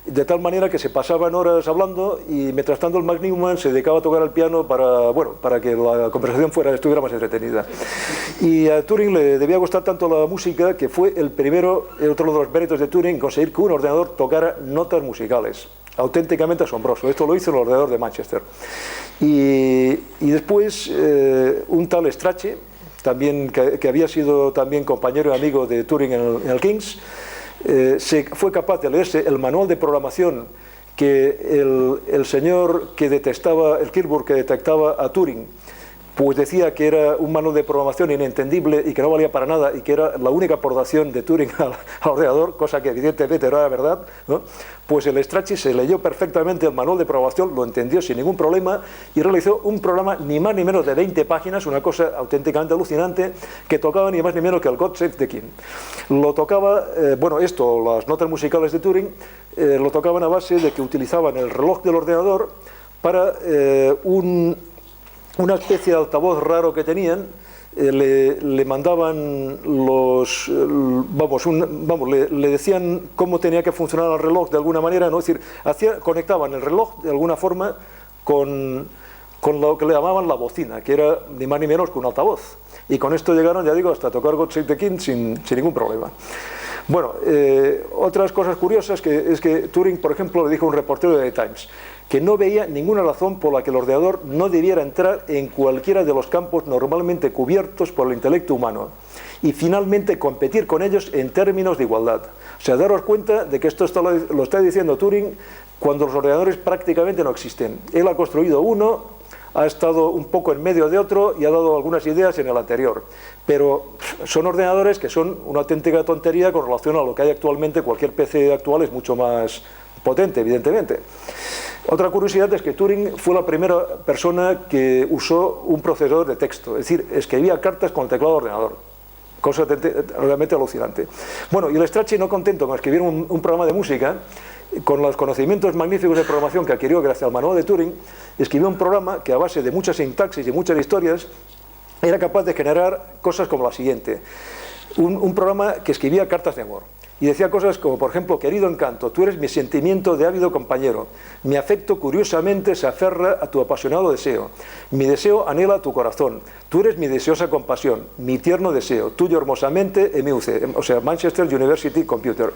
de tal manera que se pasaban horas hablando y mientras tanto el Max Newman se dedicaba a tocar el piano para que la conversación estuviera más entretenida. Y a Turing le debía gustar tanto la música que fue otro de los méritos de Turing, conseguir que un ordenador tocara notas musicales. Auténticamente asombroso. Esto lo hizo en el ordenador de Manchester. Y después un tal Strachey, también, que había sido también compañero y amigo de Turing en el King's, fue capaz de leerse el manual de programación que el señor que detestaba, el Kirchhoff, que detectaba a Turing, pues decía que era un manual de programación inentendible y que no valía para nada y que era la única aportación de Turing al ordenador, cosa que evidentemente no era verdad, ¿no? Pues el Strachey se leyó perfectamente el manual de programación, lo entendió sin ningún problema y realizó un programa ni más ni menos de 20 páginas, una cosa auténticamente alucinante, que tocaba ni más ni menos que el God Save the King. Lo tocaba, las notas musicales de Turing, lo tocaban a base de que utilizaban el reloj del ordenador para una especie de altavoz raro que tenían, le mandaban le decían cómo tenía que funcionar el reloj de alguna manera, ¿no? Es decir, conectaban el reloj de alguna forma con lo que le llamaban la bocina, que era ni más ni menos que un altavoz. Y con esto llegaron, ya digo, hasta tocar God Save the King sin ningún problema. Bueno, otras cosas curiosas es que Turing, por ejemplo, le dijo a un reportero de The Times que no veía ninguna razón por la que el ordenador no debiera entrar en cualquiera de los campos normalmente cubiertos por el intelecto humano y finalmente competir con ellos en términos de igualdad. O sea, daros cuenta de que esto lo está diciendo Turing cuando los ordenadores prácticamente no existen. Él ha construido uno, ha estado un poco en medio de otro y ha dado algunas ideas en el anterior, pero son ordenadores que son una auténtica tontería con relación a lo que hay actualmente. Cualquier PC actual es mucho más potente, evidentemente. Otra curiosidad es que Turing fue la primera persona que usó un procesador de texto, es decir, escribía cartas con el teclado de ordenador, cosa realmente alucinante. Bueno, y el Strachey, no contento con escribir un programa de música, con los conocimientos magníficos de programación que adquirió gracias al manual de Turing, escribió un programa que a base de mucha sintaxis y muchas historias era capaz de generar cosas como la siguiente. Un programa que escribía cartas de amor y decía cosas como, por ejemplo: querido encanto, tú eres mi sentimiento de ávido compañero, mi afecto curiosamente se aferra a tu apasionado deseo, mi deseo anhela tu corazón, tú eres mi deseosa compasión, mi tierno deseo, tuyo hermosamente MUC, o sea, Manchester University Computer.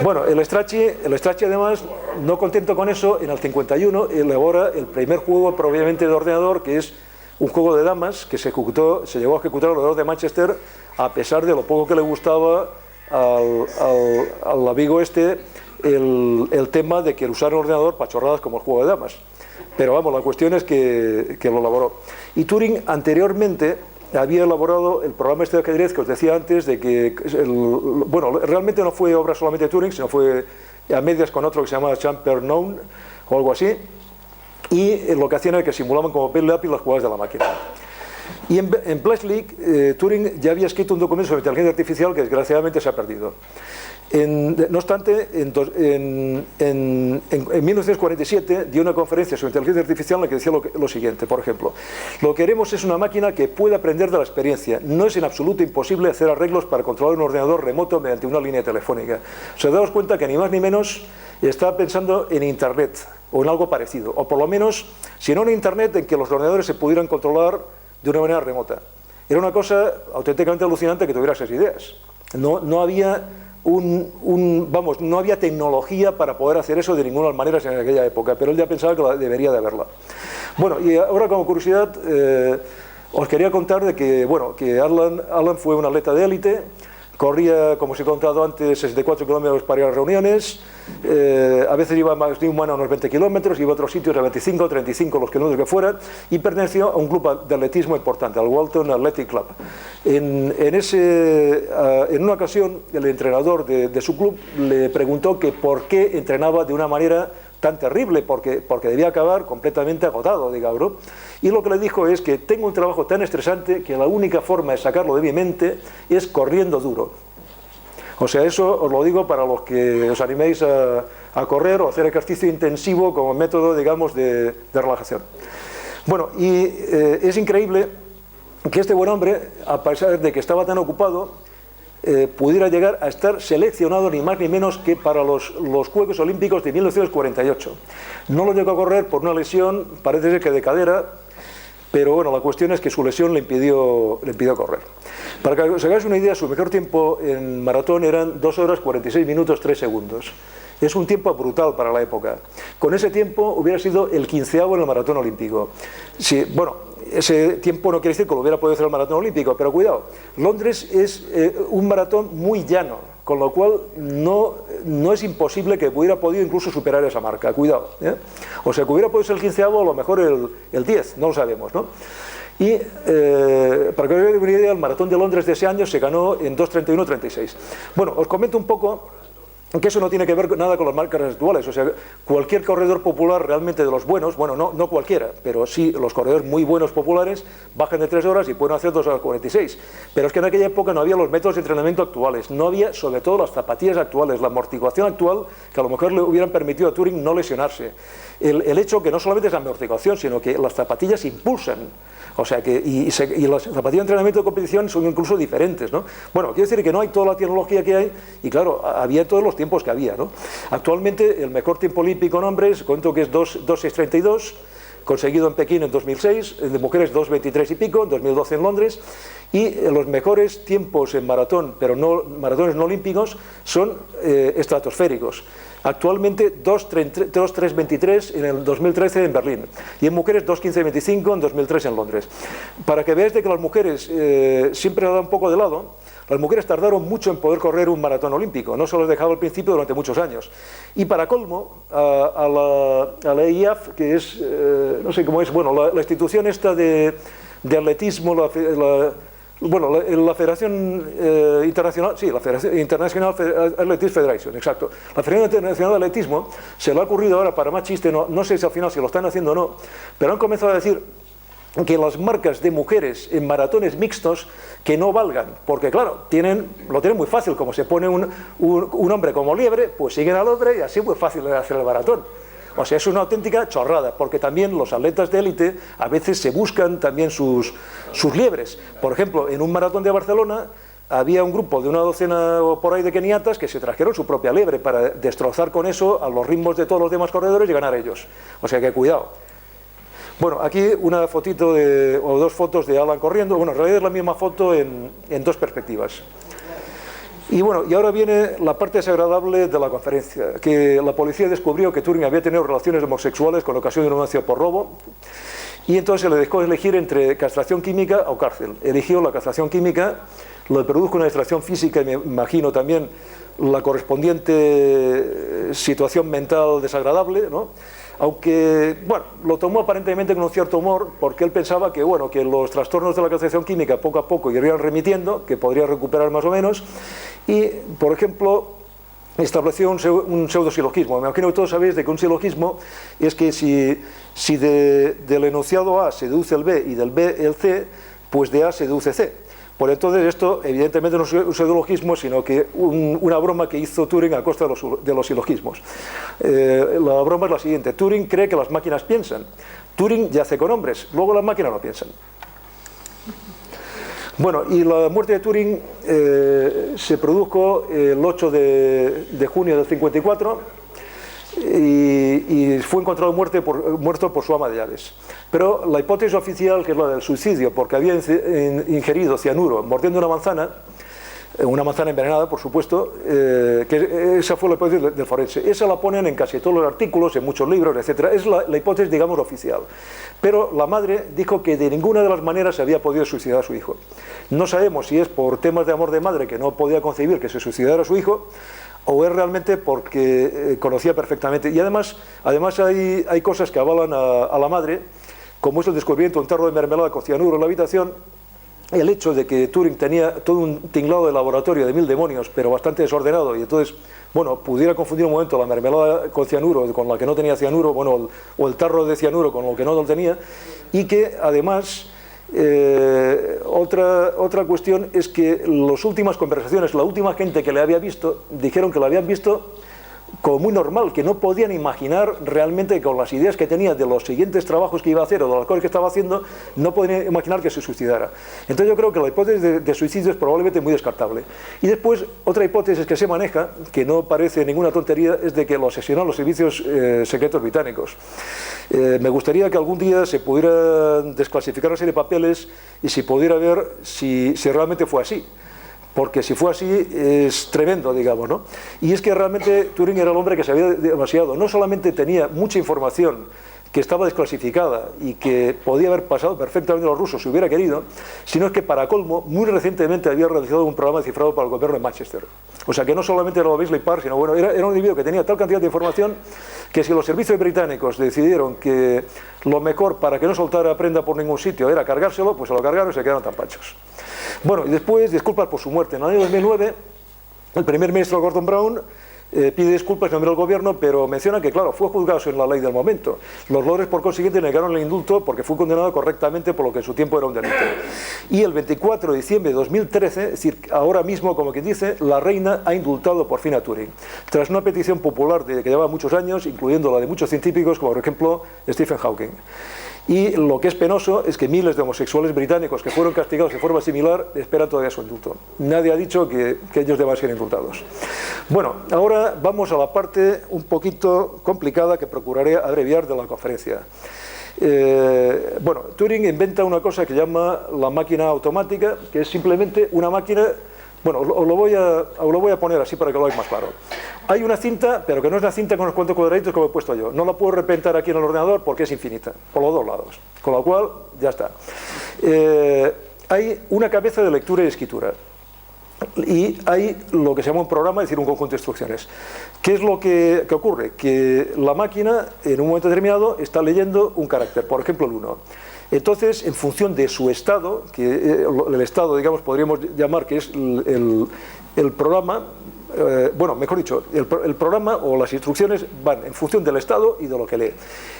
Bueno, el Strachey además, no contento con eso, en el 51 elabora el primer juego propiamente de ordenador, que es un juego de damas que se llegó a ejecutar en el ordenador de Manchester, a pesar de lo poco que le gustaba al amigo el tema de que usara un ordenador para chorradas como el juego de damas. Pero vamos, la cuestión es que lo elaboró. Y Turing anteriormente había elaborado el programa de ajedrez que os decía antes, de que, realmente no fue obra solamente de Turing, sino fue a medias con otro que se llama Champernowne o algo así, y lo que hacían era que simulaban como papel y lápiz las jugadas de la máquina. Y en Bletchley, Turing ya había escrito un documento sobre inteligencia artificial que desgraciadamente se ha perdido. No obstante, en 1947 dio una conferencia sobre inteligencia artificial en la que decía lo siguiente, por ejemplo: lo que queremos es una máquina que pueda aprender de la experiencia. No es en absoluto imposible hacer arreglos para controlar un ordenador remoto mediante una línea telefónica. O sea, daos cuenta que ni más ni menos está pensando en Internet o en algo parecido, o por lo menos, si no en Internet, en que los ordenadores se pudieran controlar de una manera remota. Era una cosa auténticamente alucinante que tuviera esas ideas. No había no había tecnología para poder hacer eso de ninguna manera en aquella época, pero él ya pensaba que debería de haberla. Bueno, y ahora como curiosidad os quería contar de que, bueno, que Alan fue un atleta de élite, corría, como os he contado antes, 64 kilómetros para ir a reuniones, a veces iba más de a unos 20 kilómetros, iba a otros sitios a 25 o 35 los kilómetros que fueran, y perteneció a un club de atletismo importante, al Walton Athletic Club. En una ocasión, el entrenador de su club le preguntó que por qué entrenaba de una manera tan terrible, porque debía acabar completamente agotado, digamos, ¿no? Y lo que le dijo es que tengo un trabajo tan estresante que la única forma de sacarlo de mi mente es corriendo duro. O sea, eso os lo digo para los que os animéis a correr o hacer ejercicio intensivo como método, digamos, de relajación. Bueno, y es increíble que este buen hombre, a pesar de que estaba tan ocupado, pudiera llegar a estar seleccionado ni más ni menos que para los Juegos Olímpicos de 1948. No lo llegó a correr por una lesión, parece ser que de cadera, pero bueno, la cuestión es que su lesión le impidió correr. Para que os hagáis una idea, su mejor tiempo en maratón eran 2 horas 46 minutos 3 segundos. Es un tiempo brutal para la época. Con ese tiempo hubiera sido el 15º en el maratón olímpico. Sí, bueno, ese tiempo no quiere decir que lo hubiera podido hacer el maratón olímpico, pero cuidado, Londres es un maratón muy llano, con lo cual no es imposible que hubiera podido incluso superar esa marca, cuidado, ¿eh? O sea, que hubiera podido ser el 15º o a lo mejor el 10, no lo sabemos, ¿no? Y para que os hagáis una idea, el maratón de Londres de ese año se ganó en 2:31:36. Bueno, os comento un poco que eso no tiene que ver nada con las marcas actuales. O sea, cualquier corredor popular realmente de los buenos, bueno, no cualquiera, pero sí los corredores muy buenos populares bajan de 3 horas y pueden hacer 2 horas 46. Pero es que en aquella época no había los métodos de entrenamiento actuales, no había sobre todo las zapatillas actuales, la amortiguación actual que a lo mejor le hubieran permitido a Turing no lesionarse. El hecho que no solamente es la amortiguación, sino que las zapatillas impulsan. O sea que, y las zapatillas de entrenamiento de competición son incluso diferentes, ¿no? Bueno, quiero decir que no hay toda la tecnología que hay, y claro, había todos los tiempos que había, ¿no? Actualmente el mejor tiempo olímpico en hombres, cuento que es 2:6:32, conseguido en Pekín en 2006, de mujeres 2:23 y pico, en 2012 en Londres, y los mejores tiempos en maratón, pero no maratones no olímpicos, son estratosféricos. Actualmente 2:3:23 en el 2013 en Berlín, y en mujeres 2:15:25 en 2003 en Londres. Para que veáis de que las mujeres siempre la dan un poco de lado, las mujeres tardaron mucho en poder correr un maratón olímpico, no se los dejaba al principio durante muchos años. Y para colmo, a la EIAF, que es, no sé cómo es, bueno, la institución esta de atletismo, la Federación Internacional, sí, la Federación International Athletics Federation, exacto. La Federación Internacional de Atletismo se le ha ocurrido ahora, para más chiste, no sé si al final si lo están haciendo o no, pero han comenzado a decir que las marcas de mujeres en maratones mixtos que no valgan, porque claro, lo tienen muy fácil, como se pone un hombre como liebre, pues siguen al hombre y así es muy fácil de hacer el maratón. O sea, es una auténtica chorrada, porque también los atletas de élite a veces se buscan también sus liebres. Por ejemplo, en un maratón de Barcelona había un grupo de una docena o por ahí de keniatas que se trajeron su propia liebre para destrozar con eso a los ritmos de todos los demás corredores y ganar ellos. O sea que cuidado. Bueno, aquí una fotito o 2 fotos de Alan corriendo. Bueno, en realidad es la misma foto en 2 perspectivas. Y bueno, y ahora viene la parte desagradable de la conferencia, que la policía descubrió que Turing había tenido relaciones homosexuales con ocasión de un anuncio por robo, y entonces se le dejó elegir entre castración química o cárcel. Eligió la castración química, le produjo una distracción física y me imagino también la correspondiente situación mental desagradable, ¿no? Aunque, bueno, lo tomó aparentemente con un cierto humor, porque él pensaba que, bueno, que los trastornos de la castración química poco a poco irían remitiendo, que podría recuperar más o menos, y, por ejemplo, estableció un pseudosilogismo. Me imagino que todos sabéis de que un silogismo es que si del enunciado A se deduce el B y del B el C, pues de A se deduce C. Por entonces esto evidentemente no es un pseudologismo, sino que una broma que hizo Turing a costa de los silogismos. La broma es la siguiente: Turing cree que las máquinas piensan, Turing yace con hombres, luego las máquinas no piensan. Bueno, y la muerte de Turing se produjo el 8 de junio del 54, y y fue encontrado muerto por su ama de llaves. Pero la hipótesis oficial, que es la del suicidio, porque había ingerido cianuro mordiendo una manzana envenenada, por supuesto, que esa fue la hipótesis del forense. Esa la ponen en casi todos los artículos, en muchos libros, etc. Es la hipótesis, digamos, oficial. Pero la madre dijo que de ninguna de las maneras se había podido suicidar a su hijo. No sabemos si es por temas de amor de madre, que no podía concebir que se suicidara a su hijo, o es realmente porque conocía perfectamente. Y además hay cosas que avalan a la madre, como es el descubrimiento de un tarro de mermelada con cianuro en la habitación, el hecho de que Turing tenía todo un tinglado de laboratorio de 1000 demonios, pero bastante desordenado, y entonces, bueno, pudiera confundir un momento la mermelada con cianuro con la que no tenía cianuro, bueno, o el tarro de cianuro con lo que no lo tenía, y que además otra cuestión es que las últimas conversaciones, la última gente que le había visto, dijeron que lo habían visto como muy normal, que no podían imaginar realmente, con las ideas que tenía de los siguientes trabajos que iba a hacer o de las cosas que estaba haciendo, no podían imaginar que se suicidara. Entonces yo creo que la hipótesis de suicidio es probablemente muy descartable. Y después, otra hipótesis que se maneja, que no parece ninguna tontería, es de que lo asesinaron los servicios secretos británicos. Me gustaría que algún día se pudiera desclasificar una serie de papeles y se pudiera ver si realmente fue así. Porque si fue así es tremendo, digamos, ¿no? Y es que realmente Turing era el hombre que sabía demasiado. No solamente tenía mucha información que estaba desclasificada y que podía haber pasado perfectamente a los rusos si hubiera querido, sino es que para colmo, muy recientemente había realizado un programa cifrado para el gobierno de Manchester. O sea que no solamente era lo Bletchley Park, sino bueno, era un individuo que tenía tal cantidad de información que si los servicios británicos decidieron que lo mejor para que no soltara prenda por ningún sitio era cargárselo, pues se lo cargaron y se quedaron tan panchos. Bueno, y después, disculpas por su muerte. En el año 2009, el primer ministro Gordon Brown pide disculpas en nombre del gobierno, pero menciona que, claro, fue juzgado en la ley del momento. Los lores, por consiguiente, negaron el indulto porque fue condenado correctamente por lo que en su tiempo era un delito. Y el 24 de diciembre de 2013, es decir, ahora mismo, como quien dice, la reina ha indultado por fin a Turing, tras una petición popular que llevaba muchos años, incluyendo la de muchos científicos, como por ejemplo Stephen Hawking. Y lo que es penoso es que miles de homosexuales británicos que fueron castigados de forma similar esperan todavía su indulto. Nadie ha dicho que ellos deban ser indultados. Bueno, ahora vamos a la parte un poquito complicada que procuraré abreviar de la conferencia. Bueno, Turing inventa una cosa que llama la máquina automática, que es simplemente una máquina. Bueno, os lo voy a poner así para que lo veáis más claro. Hay una cinta, pero que no es una cinta con unos cuantos cuadraditos como he puesto yo. No la puedo representar aquí en el ordenador porque es infinita, por los dos lados. Con lo cual, ya está. Hay una cabeza de lectura y escritura. Y hay lo que se llama un programa, es decir, un conjunto de instrucciones. ¿Qué es lo que ocurre? Que la máquina, en un momento determinado, está leyendo un carácter, por ejemplo, el 1. Entonces, en función de su estado, que el estado, digamos, podríamos llamar que es el programa, bueno, mejor dicho, el programa o las instrucciones van en función del estado y de lo que lee.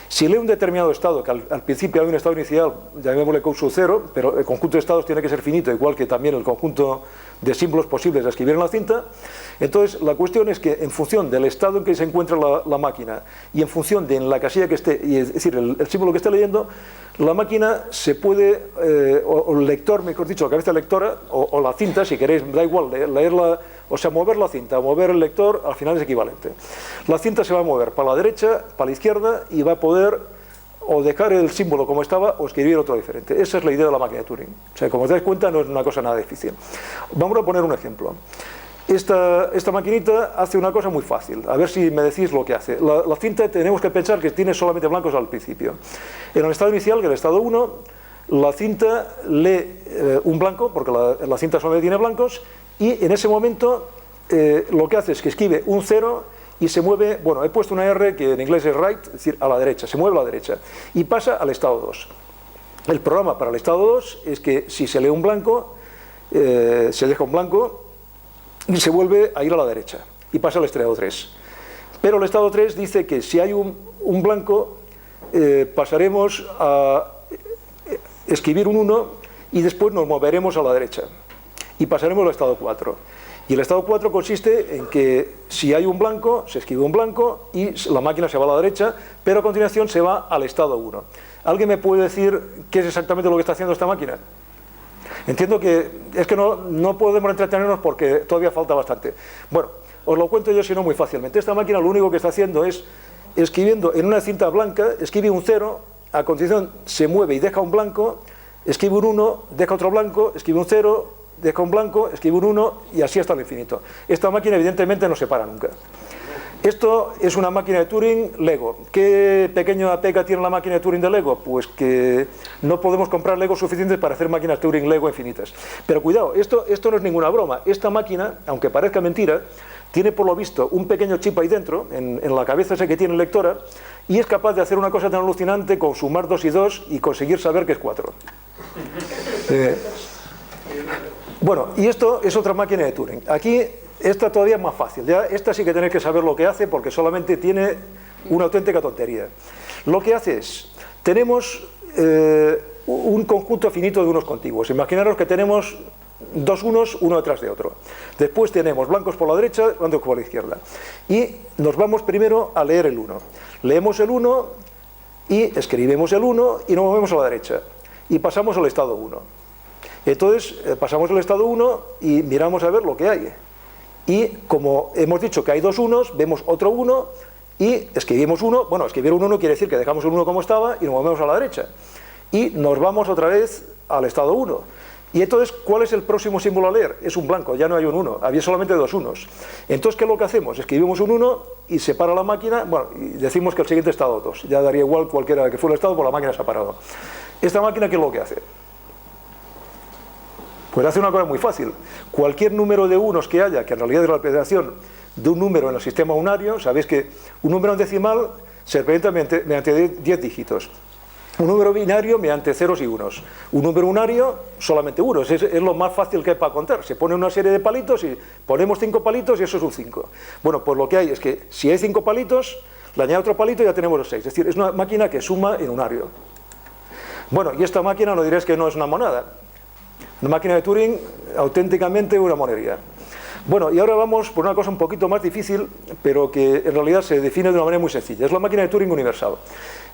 Si lee un determinado estado, que al principio hay un estado inicial, llamémosle causal 0, pero el conjunto de estados tiene que ser finito, igual que también el conjunto de símbolos posibles a escribir en la cinta. Entonces, la cuestión es que en función del estado en que se encuentra la máquina y en función de en la casilla que esté, y es decir, el símbolo que esté leyendo, la máquina se puede, o el lector, mejor dicho, la cabeza lectora, o la cinta, si queréis, da igual, leerla, o sea, mover la cinta, mover el lector, al final es equivalente. La cinta se va a mover para la derecha, para la izquierda, y va a poder o dejar el símbolo como estaba o escribir otro diferente. Esa es la idea de la máquina de Turing. O sea, como os dais cuenta, no es una cosa nada difícil. Vamos a poner un ejemplo. Esta maquinita hace una cosa muy fácil, a ver si me decís lo que hace. La cinta tenemos que pensar que tiene solamente blancos al principio. En el estado inicial, que es el estado 1, la cinta lee un blanco, porque la cinta solamente tiene blancos, y en ese momento lo que hace es que escribe un 0 y se mueve, bueno, he puesto una R que en inglés es right, es decir, a la derecha, se mueve a la derecha, y pasa al estado 2. El programa para el estado 2 es que si se lee un blanco, se deja un blanco, y se vuelve a ir a la derecha y pasa al estado 3. Pero el estado 3 dice que si hay un blanco, pasaremos a escribir un 1 y después nos moveremos a la derecha y pasaremos al estado 4. Y el estado 4 consiste en que si hay un blanco, se escribe un blanco y la máquina se va a la derecha, pero a continuación se va al estado 1. ¿Alguien me puede decir qué es exactamente lo que está haciendo esta máquina? Entiendo que es que no podemos entretenernos porque todavía falta bastante. Bueno, os lo cuento yo si no muy fácilmente. Esta máquina lo único que está haciendo es escribiendo en una cinta blanca, escribe un 0, a continuación se mueve y deja un blanco, escribe un 1, deja otro blanco, escribe un 0, deja un blanco, escribe un 1 y así hasta el infinito. Esta máquina evidentemente no se para nunca. Esto es una máquina de Turing Lego. ¿Qué pequeña pega tiene la máquina de Turing de Lego? Pues que no podemos comprar Lego suficientes para hacer máquinas Turing Lego infinitas. Pero cuidado, esto no es ninguna broma. Esta máquina, aunque parezca mentira, tiene por lo visto un pequeño chip ahí dentro, en la cabeza ese que tiene lectora, y es capaz de hacer una cosa tan alucinante como sumar 2 y 2 y conseguir saber que es 4. Bueno, y esto es otra máquina de Turing. Aquí, esta todavía es más fácil. Ya, esta sí que tenéis que saber lo que hace porque solamente tiene una auténtica tontería. Lo que hace es, tenemos un conjunto finito de unos contiguos. Imaginaros que tenemos dos unos, uno detrás de otro. Después tenemos blancos por la derecha, blancos por la izquierda. Y nos vamos primero a leer el 1. Leemos el 1 y escribimos el 1 y nos movemos a la derecha. Y pasamos al estado 1. Entonces pasamos al estado 1 y miramos a ver lo que hay. Y como hemos dicho que hay dos unos, vemos otro 1 y escribimos 1. Bueno, escribir un 1 quiere decir que dejamos el 1 como estaba y nos movemos a la derecha. Y nos vamos otra vez al estado 1. Y entonces, ¿cuál es el próximo símbolo a leer? Es un blanco, ya no hay un 1, había solamente dos unos. Entonces, ¿qué es lo que hacemos? Escribimos un 1 y se para la máquina, bueno, y decimos que el siguiente estado 2. Ya daría igual cualquiera que fuera el estado, porque la máquina se ha parado. Esta máquina, ¿qué es lo que hace? Pues hace una cosa muy fácil. Cualquier número de unos que haya, que en realidad es la representación de un número en el sistema unario, sabéis que un número decimal se representa mediante 10 dígitos. Un número binario mediante ceros y unos. Un número unario, solamente unos. Es lo más fácil que hay para contar. Se pone una serie de palitos y ponemos 5 palitos y eso es un 5. Bueno, pues lo que hay es que si hay 5 palitos, le añade otro palito y ya tenemos los 6. Es decir, es una máquina que suma en unario. Bueno, y esta máquina no diréis que no es una monada. Una máquina de Turing, auténticamente una monería. Bueno, y ahora vamos por una cosa un poquito más difícil, pero que en realidad se define de una manera muy sencilla. Es la máquina de Turing universal.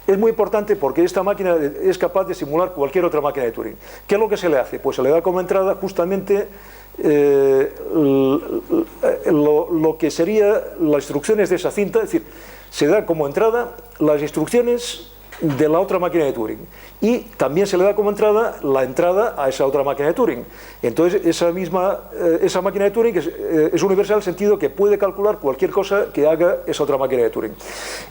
Es muy importante porque esta máquina es capaz de simular cualquier otra máquina de Turing. ¿Qué es lo que se le hace? Pues se le da como entrada justamente lo que sería las instrucciones de esa cinta, es decir, se da como entrada las instrucciones de la otra máquina de Turing y también se le da como entrada la entrada a esa otra máquina de Turing. Entonces esa máquina de Turing es universal en el sentido que puede calcular cualquier cosa que haga esa otra máquina de Turing.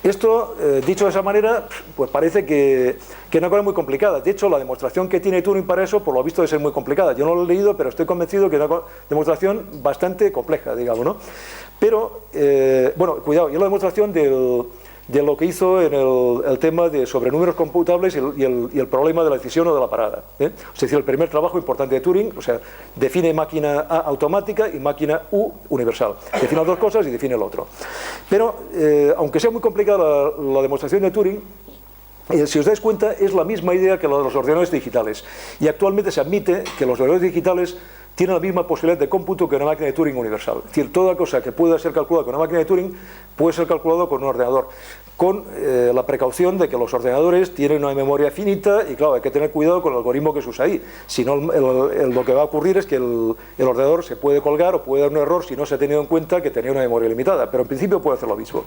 Esto, dicho de esa manera, pues parece que es una cosa muy complicada. De hecho, la demostración que tiene Turing para eso, por lo visto, debe ser muy complicada. Yo no lo he leído, pero estoy convencido que es una demostración bastante compleja, digamos, ¿no? Pero, bueno, cuidado, y la demostración de lo que hizo en el tema de sobre números computables y el problema de la decisión o de la parada. Es decir, el primer trabajo importante de Turing, o sea, define máquina A automática y máquina U universal. Define las dos cosas y define el otro. Pero, aunque sea muy complicada la demostración de Turing, si os dais cuenta, es la misma idea que la de los ordenadores digitales. Y actualmente se admite que los ordenadores digitales tienen la misma posibilidad de cómputo que una máquina de Turing universal. Es decir, toda cosa que pueda ser calculada con una máquina de Turing puede ser calculado con un ordenador, con la precaución de que los ordenadores tienen una memoria finita y claro, hay que tener cuidado con el algoritmo que se usa ahí. Si no, lo que va a ocurrir es que el ordenador se puede colgar o puede dar un error si no se ha tenido en cuenta que tenía una memoria limitada, pero en principio puede hacer lo mismo.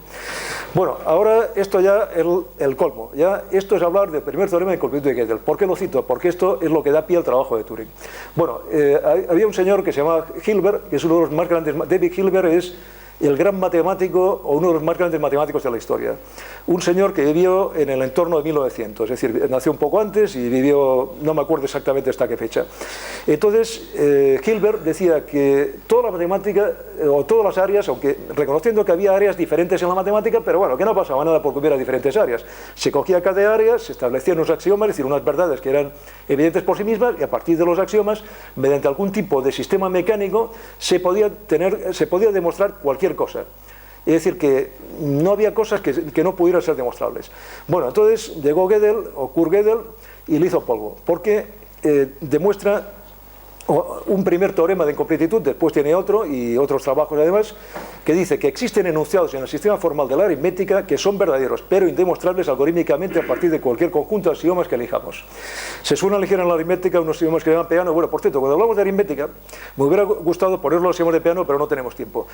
Bueno, ahora esto ya es el colmo. Ya esto es hablar del primer teorema de completud de Gödel. ¿Por qué lo cito? Porque esto es lo que da pie al trabajo de Turing. Bueno, había un señor que se llama Hilbert, que es uno de los más grandes. David Hilbert es el gran matemático o uno de los más grandes matemáticos de la historia. Un señor que vivió en el entorno de 1900, es decir, nació un poco antes y vivió, no me acuerdo exactamente hasta qué fecha. Entonces, Hilbert decía que toda la matemática, o todas las áreas, aunque reconociendo que había áreas diferentes en la matemática, pero bueno, que no pasaba nada porque hubiera diferentes áreas. Se cogía cada área, se establecían unos axiomas, es decir, unas verdades que eran evidentes por sí mismas, y a partir de los axiomas, mediante algún tipo de sistema mecánico, se podía demostrar cualquier cosa. Es decir, que no había cosas que no pudieran ser demostrables. Bueno, entonces llegó Gödel, o Kurt Gödel, y le hizo polvo, porque demuestra un primer teorema de incompletitud, después tiene otro y otros trabajos además, que dice que existen enunciados en el sistema formal de la aritmética que son verdaderos, pero indemostrables algorítmicamente a partir de cualquier conjunto de axiomas que elijamos. Se suelen elegir en la aritmética unos axiomas que llaman Peano. Bueno, por cierto, cuando hablamos de aritmética, me hubiera gustado poner los axiomas de Peano, pero no tenemos tiempo.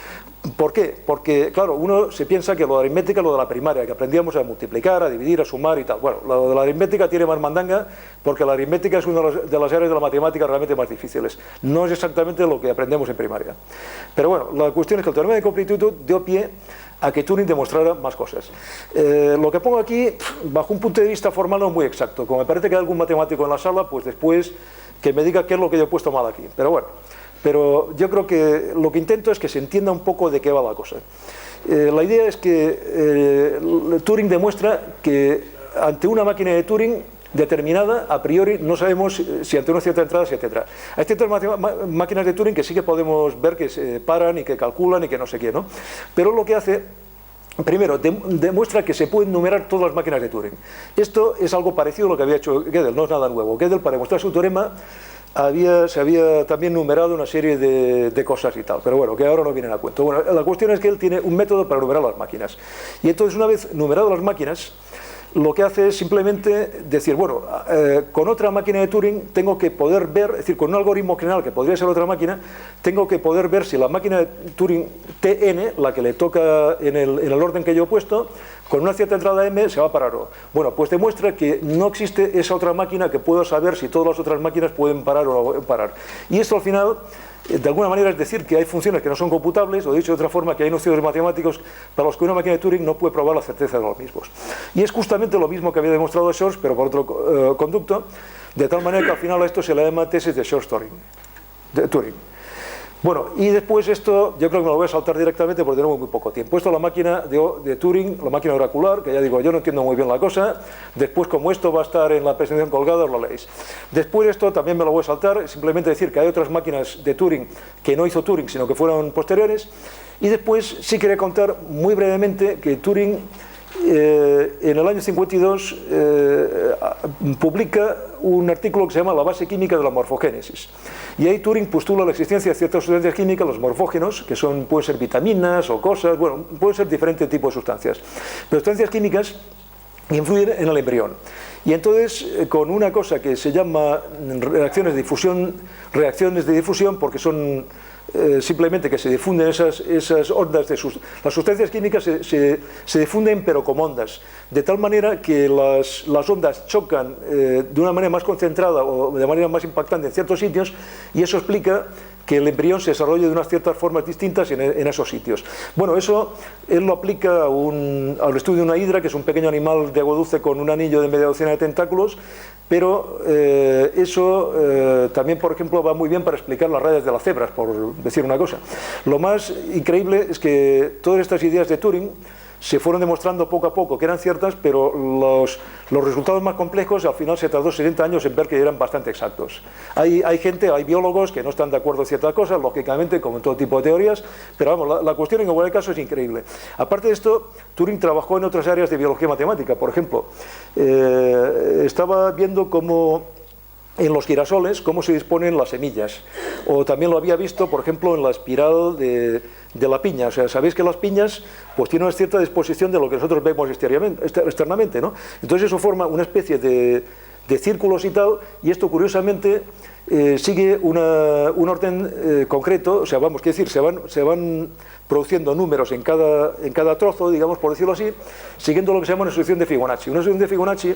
¿Por qué? Porque, claro, uno se piensa que lo de aritmética es lo de la primaria, que aprendíamos a multiplicar, a dividir, a sumar y tal. Bueno, lo de la aritmética tiene más mandanga, porque la aritmética es una de las áreas de la matemática realmente más difíciles. No es exactamente lo que aprendemos en primaria. Pero bueno, la cuestión es que el teorema de incompletitud dio pie a que Turing demostrara más cosas. Lo que pongo aquí, bajo un punto de vista formal, no es muy exacto. Como me parece que hay algún matemático en la sala, pues después que me diga qué es lo que yo he puesto mal aquí. Pero bueno, pero yo creo que lo que intento es que se entienda un poco de qué va la cosa. La idea es que Turing demuestra que ante una máquina de Turing determinada, a priori no sabemos si ante una cierta entrada, etc. Hay ciertas máquinas de Turing que sí que podemos ver que se paran y que calculan y que no sé qué, ¿no? Pero lo que hace, primero, demuestra que se pueden numerar todas las máquinas de Turing. Esto es algo parecido a lo que había hecho Gödel, no es nada nuevo. Gödel, para demostrar su teorema, se había también numerado una serie de cosas y tal, pero bueno, que ahora no vienen a cuento. Bueno, la cuestión es que él tiene un método para numerar las máquinas. Y entonces, una vez numeradas las máquinas, lo que hace es simplemente decir, bueno, con otra máquina de Turing tengo que poder ver, es decir, con un algoritmo general que podría ser otra máquina, tengo que poder ver si la máquina de Turing Tn, la que le toca en el orden que yo he puesto, con una cierta entrada m se va a parar o no. Bueno, pues demuestra que no existe esa otra máquina que pueda saber si todas las otras máquinas pueden parar o no parar. Y esto al final, de alguna manera, es decir que hay funciones que no son computables, o dicho de otra forma, que hay nociones matemáticos para los que una máquina de Turing no puede probar la certeza de los mismos. Y es justamente lo mismo que había demostrado Shor, pero por otro conducto, de tal manera que al final a esto se le llama tesis de Shor-Turing. Bueno, y después esto, yo creo que me lo voy a saltar directamente porque tenemos muy poco tiempo. Esto es la máquina de Turing, la máquina oracular, que ya digo, yo no entiendo muy bien la cosa. Después, como esto va a estar en la presentación colgada, os lo leéis. Después esto también me lo voy a saltar, simplemente decir que hay otras máquinas de Turing que no hizo Turing, sino que fueron posteriores. Y después sí quería contar muy brevemente que Turing, en el año 52, publica un artículo que se llama La base química de la morfogénesis. Y ahí Turing postula la existencia de ciertas sustancias químicas, los morfógenos, que pueden ser vitaminas o cosas, bueno, pueden ser diferentes tipos de sustancias. Pero sustancias químicas influyen en el embrión. Y entonces, con una cosa que se llama reacciones de difusión, porque son simplemente que se difunden esas ondas las sustancias químicas se difunden pero como ondas, de tal manera que las ondas chocan de una manera más concentrada o de manera más impactante en ciertos sitios, y eso explica que el embrión se desarrolle de unas ciertas formas distintas en esos sitios. Bueno, eso él lo aplica al estudio de una hidra, que es un pequeño animal de agua dulce con un anillo de media docena de tentáculos, pero eso también, por ejemplo, va muy bien para explicar las rayas de las cebras, por decir una cosa. Lo más increíble es que todas estas ideas de Turing se fueron demostrando poco a poco que eran ciertas, pero los resultados más complejos al final se tardó 60 años en ver que eran bastante exactos. Hay biólogos que no están de acuerdo en ciertas cosas, lógicamente, como en todo tipo de teorías, pero vamos, la cuestión en cualquier caso es increíble. Aparte de esto, Turing trabajó en otras áreas de biología matemática. Por ejemplo, estaba viendo cómo en los girasoles, cómo se disponen las semillas, o también lo había visto, por ejemplo, en la espiral de la piña. O sea, sabéis que las piñas pues tienen una cierta disposición de lo que nosotros vemos externamente, ¿no? Entonces eso forma una especie de círculos y tal, y esto curiosamente sigue un orden concreto. O sea, vamos, quiero decir, se van produciendo números en cada trozo, digamos, por decirlo así, siguiendo lo que se llama una sucesión de Fibonacci. Una sucesión de Fibonacci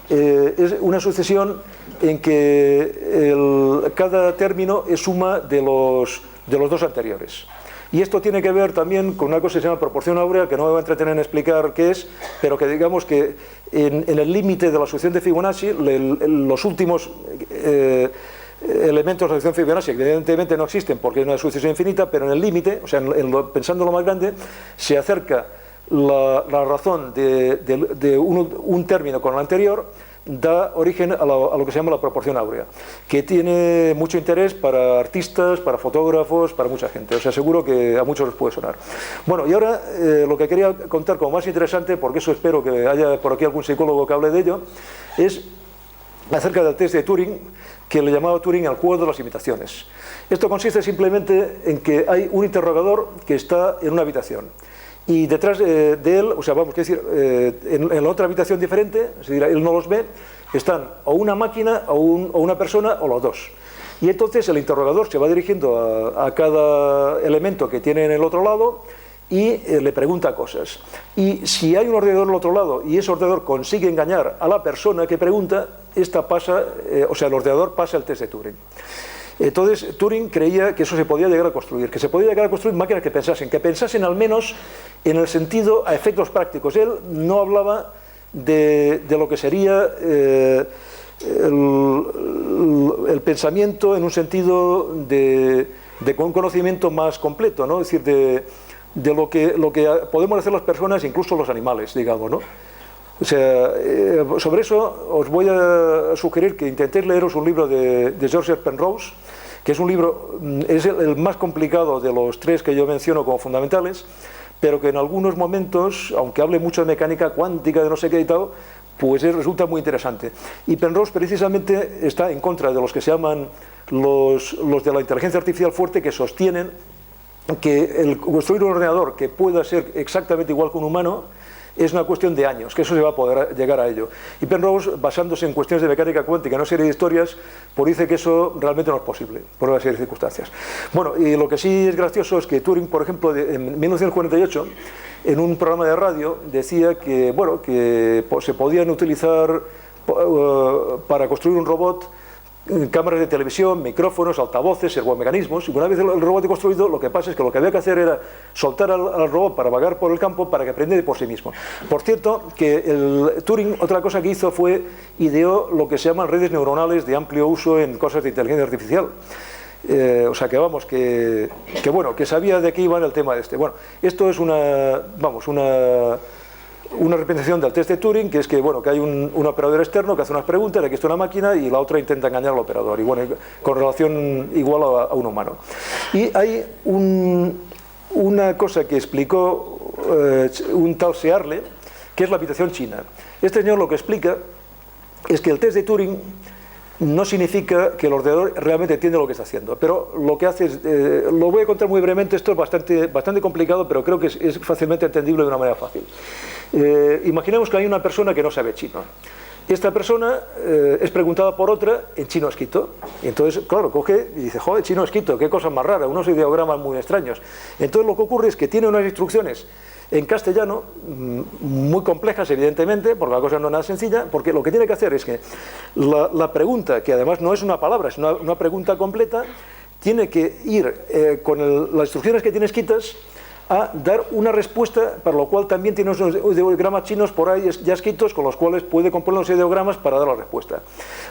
es una sucesión en que cada término es suma de los dos anteriores. Y esto tiene que ver también con una cosa que se llama proporción áurea, que no me voy a entretener en explicar qué es, pero que digamos que en el límite de la sucesión de Fibonacci, los últimos elementos de la sucesión Fibonacci evidentemente no existen porque es una sucesión infinita, pero en el límite, o sea, pensando en lo más grande, se acerca la razón de un término con el anterior, da origen a lo que se llama la proporción áurea, que tiene mucho interés para artistas, para fotógrafos, para mucha gente. O sea, seguro que a muchos les puede sonar. Bueno, y ahora lo que quería contar como más interesante, porque eso espero que haya por aquí algún psicólogo que hable de ello, es acerca del test de Turing, que le llamaba Turing el juego de las imitaciones. Esto consiste simplemente en que hay un interrogador que está en una habitación y detrás de él, o sea, vamos, quiero decir, en la otra habitación diferente, es decir, él no los ve, están o una máquina o una persona o los dos. Y entonces el interrogador se va dirigiendo a cada elemento que tiene en el otro lado y le pregunta cosas. Y si hay un ordenador al otro lado y ese ordenador consigue engañar a la persona que pregunta, esta pasa, o sea, el ordenador pasa el test de Turing. Entonces Turing creía que eso se podía llegar a construir, que se podía llegar a construir máquinas que pensasen al menos en el sentido a efectos prácticos. Él no hablaba de lo que sería el pensamiento en un sentido de un conocimiento más completo, ¿no? Es decir, de lo que podemos hacer las personas, incluso los animales, digamos, ¿no? O sea, sobre eso os voy a sugerir que intentéis leeros un libro de George Penrose, que es un libro, es el más complicado de los tres que yo menciono como fundamentales, pero que en algunos momentos, aunque hable mucho de mecánica cuántica, de no sé qué y tal, pues resulta muy interesante. Y Penrose precisamente está en contra de los que se llaman los de la inteligencia artificial fuerte, que sostienen que el construir un ordenador que pueda ser exactamente igual que un humano es una cuestión de años, que eso se va a poder llegar a ello. Y Penrose, basándose en cuestiones de mecánica cuántica, en una serie de historias, pues dice que eso realmente no es posible, por una serie de circunstancias. Bueno, y lo que sí es gracioso es que Turing, por ejemplo, en 1948, en un programa de radio, decía que, bueno, que se podían utilizar para construir un robot cámaras de televisión, micrófonos, altavoces, servomecanismos. Y una vez el robot construido, lo que pasa es que lo que había que hacer era soltar al robot para vagar por el campo para que aprendiera por sí mismo. Por cierto, que el Turing, otra cosa que hizo fue ideó lo que se llaman redes neuronales de amplio uso en cosas de inteligencia artificial. O sea que vamos, que sabía de qué iba el tema este. Bueno, esto es una representación del test de Turing, que es que, bueno, que hay un operador externo que hace unas preguntas, aquí está una máquina y la otra intenta engañar al operador, y bueno, con relación igual a un humano. Y hay una cosa que explicó un tal Searle, que es la habitación china. Este señor lo que explica es que el test de Turing no significa que el ordenador realmente entiende lo que está haciendo, pero lo que hace es, lo voy a contar muy brevemente, esto es bastante complicado, pero creo que es fácilmente entendible de una manera fácil. Imaginemos que hay una persona que no sabe chino. Esta persona es preguntada por otra en chino escrito. Y entonces, claro, coge y dice, joder, chino escrito, qué cosa más rara, unos ideogramas muy extraños. Entonces lo que ocurre es que tiene unas instrucciones en castellano, muy complejas evidentemente, porque la cosa no es nada sencilla, porque lo que tiene que hacer es que la pregunta, que además no es una palabra, es una pregunta completa, tiene que ir con las instrucciones que tiene escritas a dar una respuesta, para lo cual también tiene unos ideogramas chinos por ahí ya escritos, con los cuales puede componer los ideogramas para dar la respuesta.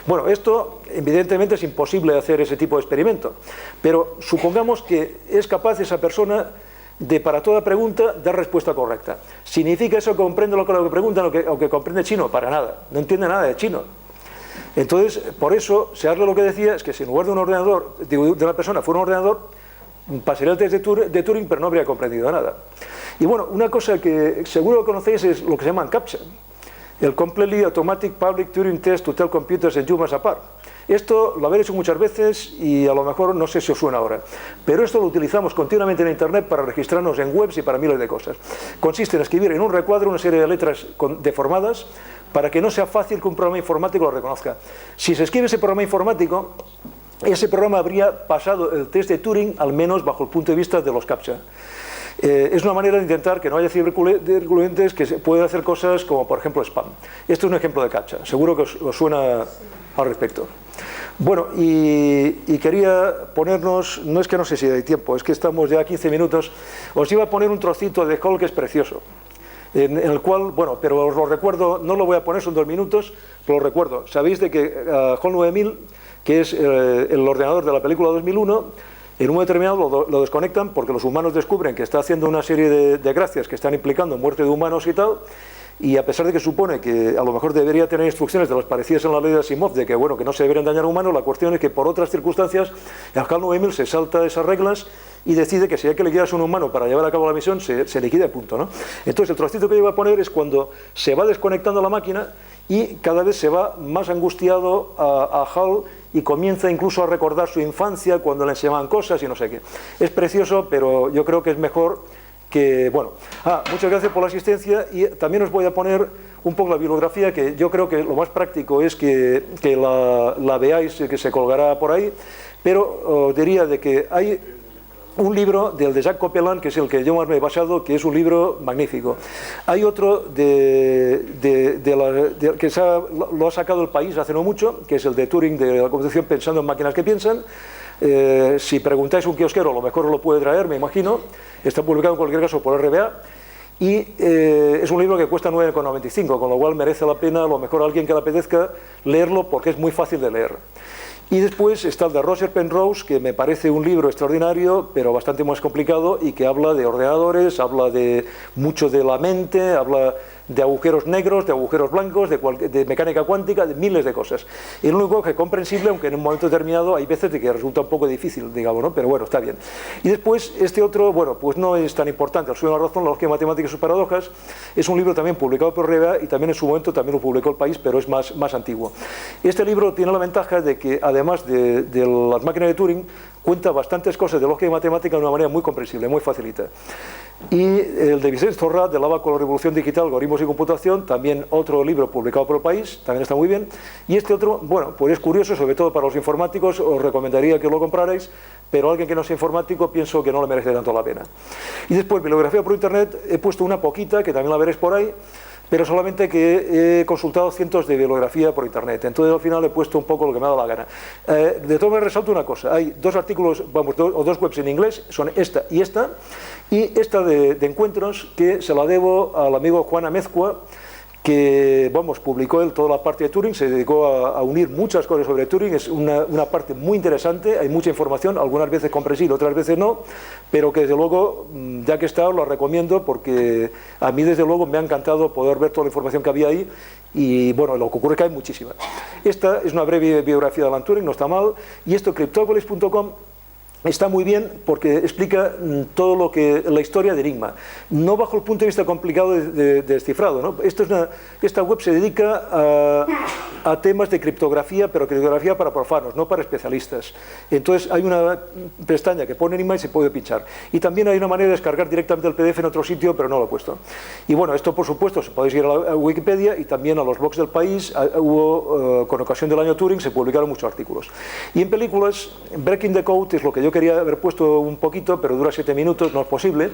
Bueno, esto evidentemente es imposible hacer ese tipo de experimento, pero supongamos que es capaz esa persona de, para toda pregunta, dar respuesta correcta. ¿Significa eso que comprende lo que preguntan o que comprende chino? Para nada, no entiende nada de chino. Entonces, por eso, Searle lo que decía es que si en lugar de un ordenador, de una persona fuera un ordenador, pasaría el test de Turing, pero no habría comprendido nada. Y bueno, una cosa que seguro conocéis es lo que se llama CAPTCHA, el Completely Automatic Public Turing Test to Tell Computers and Humans Apart. Esto lo habéis hecho muchas veces y a lo mejor no sé si os suena ahora, pero esto lo utilizamos continuamente en Internet para registrarnos en webs y para miles de cosas. Consiste en escribir en un recuadro una serie de letras deformadas para que no sea fácil que un programa informático lo reconozca. Si se escribe ese programa informático, ese programa habría pasado el test de Turing, al menos bajo el punto de vista de los CAPTCHA. Es una manera de intentar que no haya ciberdelincuentes que puedan hacer cosas como, por ejemplo, spam. Esto es un ejemplo de CAPTCHA, seguro que os suena al respecto. Bueno, y quería ponernos, no es que no sé si hay tiempo, es que estamos ya a 15 minutos, os iba a poner un trocito de Hall que es precioso, en el cual, bueno, pero os lo recuerdo, no lo voy a poner, son 2 minutos, pero lo recuerdo. Sabéis de que Hall 9000, que es el ordenador de la película 2001, en un momento determinado lo desconectan porque los humanos descubren que está haciendo una serie de gracias que están implicando muerte de humanos y tal, y a pesar de que supone que a lo mejor debería tener instrucciones de las parecidas en la ley de Asimov de que, bueno, que no se deberían dañar a humanos, la cuestión es que por otras circunstancias el HAL 9000 se salta esas reglas y decide que si hay que liquidar a un humano para llevar a cabo la misión, se liquida, punto, ¿no? Entonces el trocito que yo voy a poner es cuando se va desconectando la máquina y cada vez se va más angustiado a Hal y comienza incluso a recordar su infancia cuando le enseñaban cosas y no sé qué. Es precioso, pero yo creo que es mejor que, bueno, muchas gracias por la asistencia, y también os voy a poner un poco la bibliografía, que yo creo que lo más práctico es que la veáis, que se colgará por ahí, pero os diría de que hay un libro del de Jacques Copeland, que es el que yo más me he basado, que es un libro magnífico. Hay otro que lo ha sacado El País hace no mucho, que es el de Turing, de la computación pensando en máquinas que piensan. Si preguntáis a un kiosquero, a lo mejor lo puede traer, me imagino. Está publicado en cualquier caso por RBA. Y es un libro que cuesta 9,95, con lo cual merece la pena, a lo mejor a alguien que le apetezca leerlo, porque es muy fácil de leer. Y después está el de Roger Penrose, que me parece un libro extraordinario, pero bastante más complicado, y que habla de ordenadores, habla de mucho de la mente, habla de agujeros negros, de agujeros blancos, de mecánica cuántica, de miles de cosas. Y lo único que es comprensible, aunque en un momento determinado hay veces de que resulta un poco difícil, digamos, ¿no? Pero bueno, está bien. Y después este otro, bueno, pues no es tan importante, El sueño de la razón, la lógica matemática y sus paradojas, es un libro también publicado por RBA, y también en su momento también lo publicó El País, pero es más antiguo. Este libro tiene la ventaja de que, además de las máquinas de Turing, cuenta bastantes cosas de lógica y matemática de una manera muy comprensible, muy facilita. Y el de Vicente Zorra, del Abaco la revolución digital, algoritmos y computación, también otro libro publicado por El País, también está muy bien. Y este otro, bueno, pues es curioso, sobre todo para los informáticos, os recomendaría que lo comprarais, pero alguien que no sea informático pienso que no le merece tanto la pena. Y después, bibliografía por internet, he puesto una poquita, que también la veréis por ahí, pero solamente que he consultado cientos de bibliografía por internet, entonces al final he puesto un poco lo que me ha dado la gana. De todo me resalto una cosa, hay dos artículos, vamos, dos webs en inglés, son esta, y esta de encuentros, que se la debo al amigo Juan Amezcua, que, vamos, publicó él toda la parte de Turing, se dedicó a unir muchas cosas sobre Turing, es una parte muy interesante, hay mucha información, algunas veces comprensible, otras veces no, pero que desde luego, ya que he estado, lo recomiendo, porque a mí desde luego me ha encantado poder ver toda la información que había ahí, y bueno, lo que ocurre es que hay muchísima. Esta es una breve biografía de Alan Turing, no está mal, y esto, Cryptopolis.com, está muy bien porque explica todo lo que la historia de Enigma, no bajo el punto de vista complicado de descifrado, ¿no? Esta web se dedica a temas de criptografía, pero criptografía para profanos, no para especialistas. Entonces hay una pestaña que pone Enigma y se puede pinchar. Y también hay una manera de descargar directamente el PDF en otro sitio, pero no lo he puesto. Y bueno, esto por supuesto, podéis ir a Wikipedia y también a los blogs del País. Hubo, con ocasión del año Turing, se publicaron muchos artículos. Y en películas, Breaking the Code es lo que yo quería haber puesto un poquito, pero dura 7 minutos, no es posible.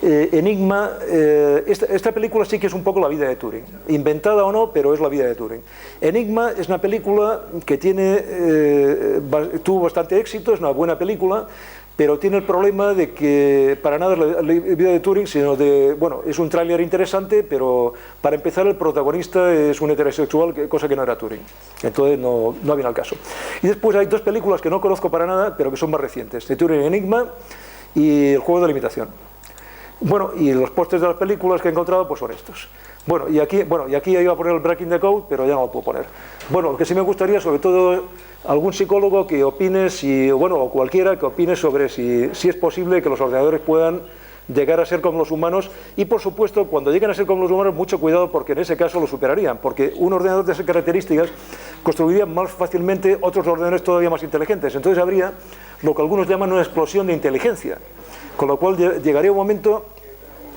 Enigma, esta película sí que es un poco la vida de Turing, inventada o no, pero es la vida de Turing. Enigma es una película que tuvo bastante éxito, es una buena película, pero tiene el problema de que para nada es la vida de Turing, sino bueno, es un tráiler interesante, pero para empezar el protagonista es un heterosexual, cosa que no era Turing, entonces no viene al caso. Y después hay dos películas que no conozco para nada, pero que son más recientes, de Turing, Enigma y El juego de la imitación. Bueno, y los pósters de las películas que he encontrado pues son estos. Bueno, y aquí iba a poner el Breaking the Code, pero ya no lo puedo poner. Bueno, lo que sí me gustaría, sobre todo, algún psicólogo que opine, o cualquiera que opine sobre si es posible que los ordenadores puedan llegar a ser como los humanos, y por supuesto, cuando lleguen a ser como los humanos, mucho cuidado, porque en ese caso lo superarían, porque un ordenador de esas características construiría más fácilmente otros ordenadores todavía más inteligentes. Entonces habría lo que algunos llaman una explosión de inteligencia, con lo cual llegaría un momento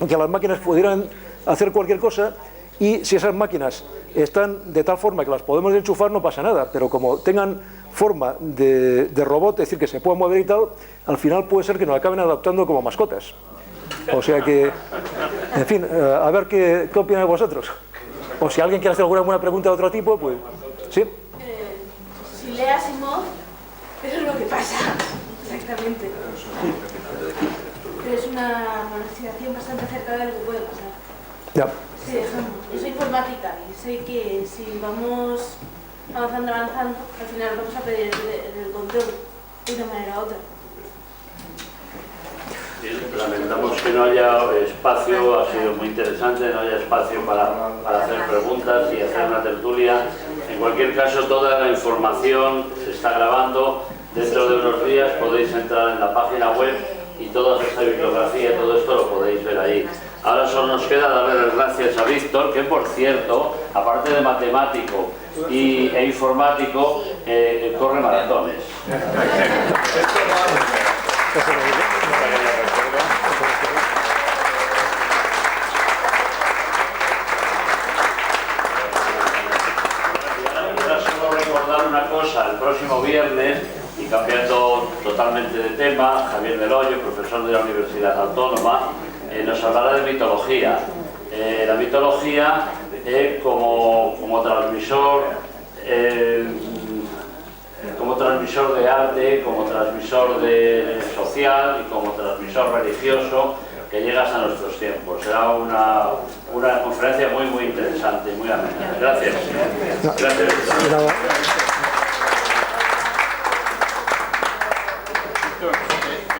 en que las máquinas pudieran hacer cualquier cosa, y si esas máquinas están de tal forma que las podemos enchufar, no pasa nada, pero como tengan forma de robot, es decir, que se puedan mover y tal, al final puede ser que nos acaben adaptando como mascotas. O sea que, en fin, a ver qué opináis vosotros. O si alguien quiere hacer alguna pregunta de otro tipo, pues... ¿Sí? Si lee Asimov, eso es lo que pasa, exactamente. Pero es una situación bastante cerca de lo que puede pasar. Ya. Sí, yo soy informática y sé que si vamos avanzando, al final vamos a pedir el control de una manera u otra. Lamentamos que no haya espacio, ha sido muy interesante, no haya espacio para hacer preguntas y hacer una tertulia. En cualquier caso, toda la información se está grabando. Dentro de unos días podéis entrar en la página web y toda esta bibliografía, todo esto lo podéis ver ahí. Ahora solo nos queda darle las gracias a Víctor, que por cierto, aparte de matemático e informático, corre maratones. Solo recordar una cosa, el próximo viernes, y cambiando totalmente de tema, Javier Del Hoyo, profesor de la Universidad Autónoma, nos hablará de mitología. La mitología como transmisor de arte, como transmisor social y como transmisor religioso que llega hasta nuestros tiempos. Será una conferencia muy interesante y muy amena. Gracias. Gracias.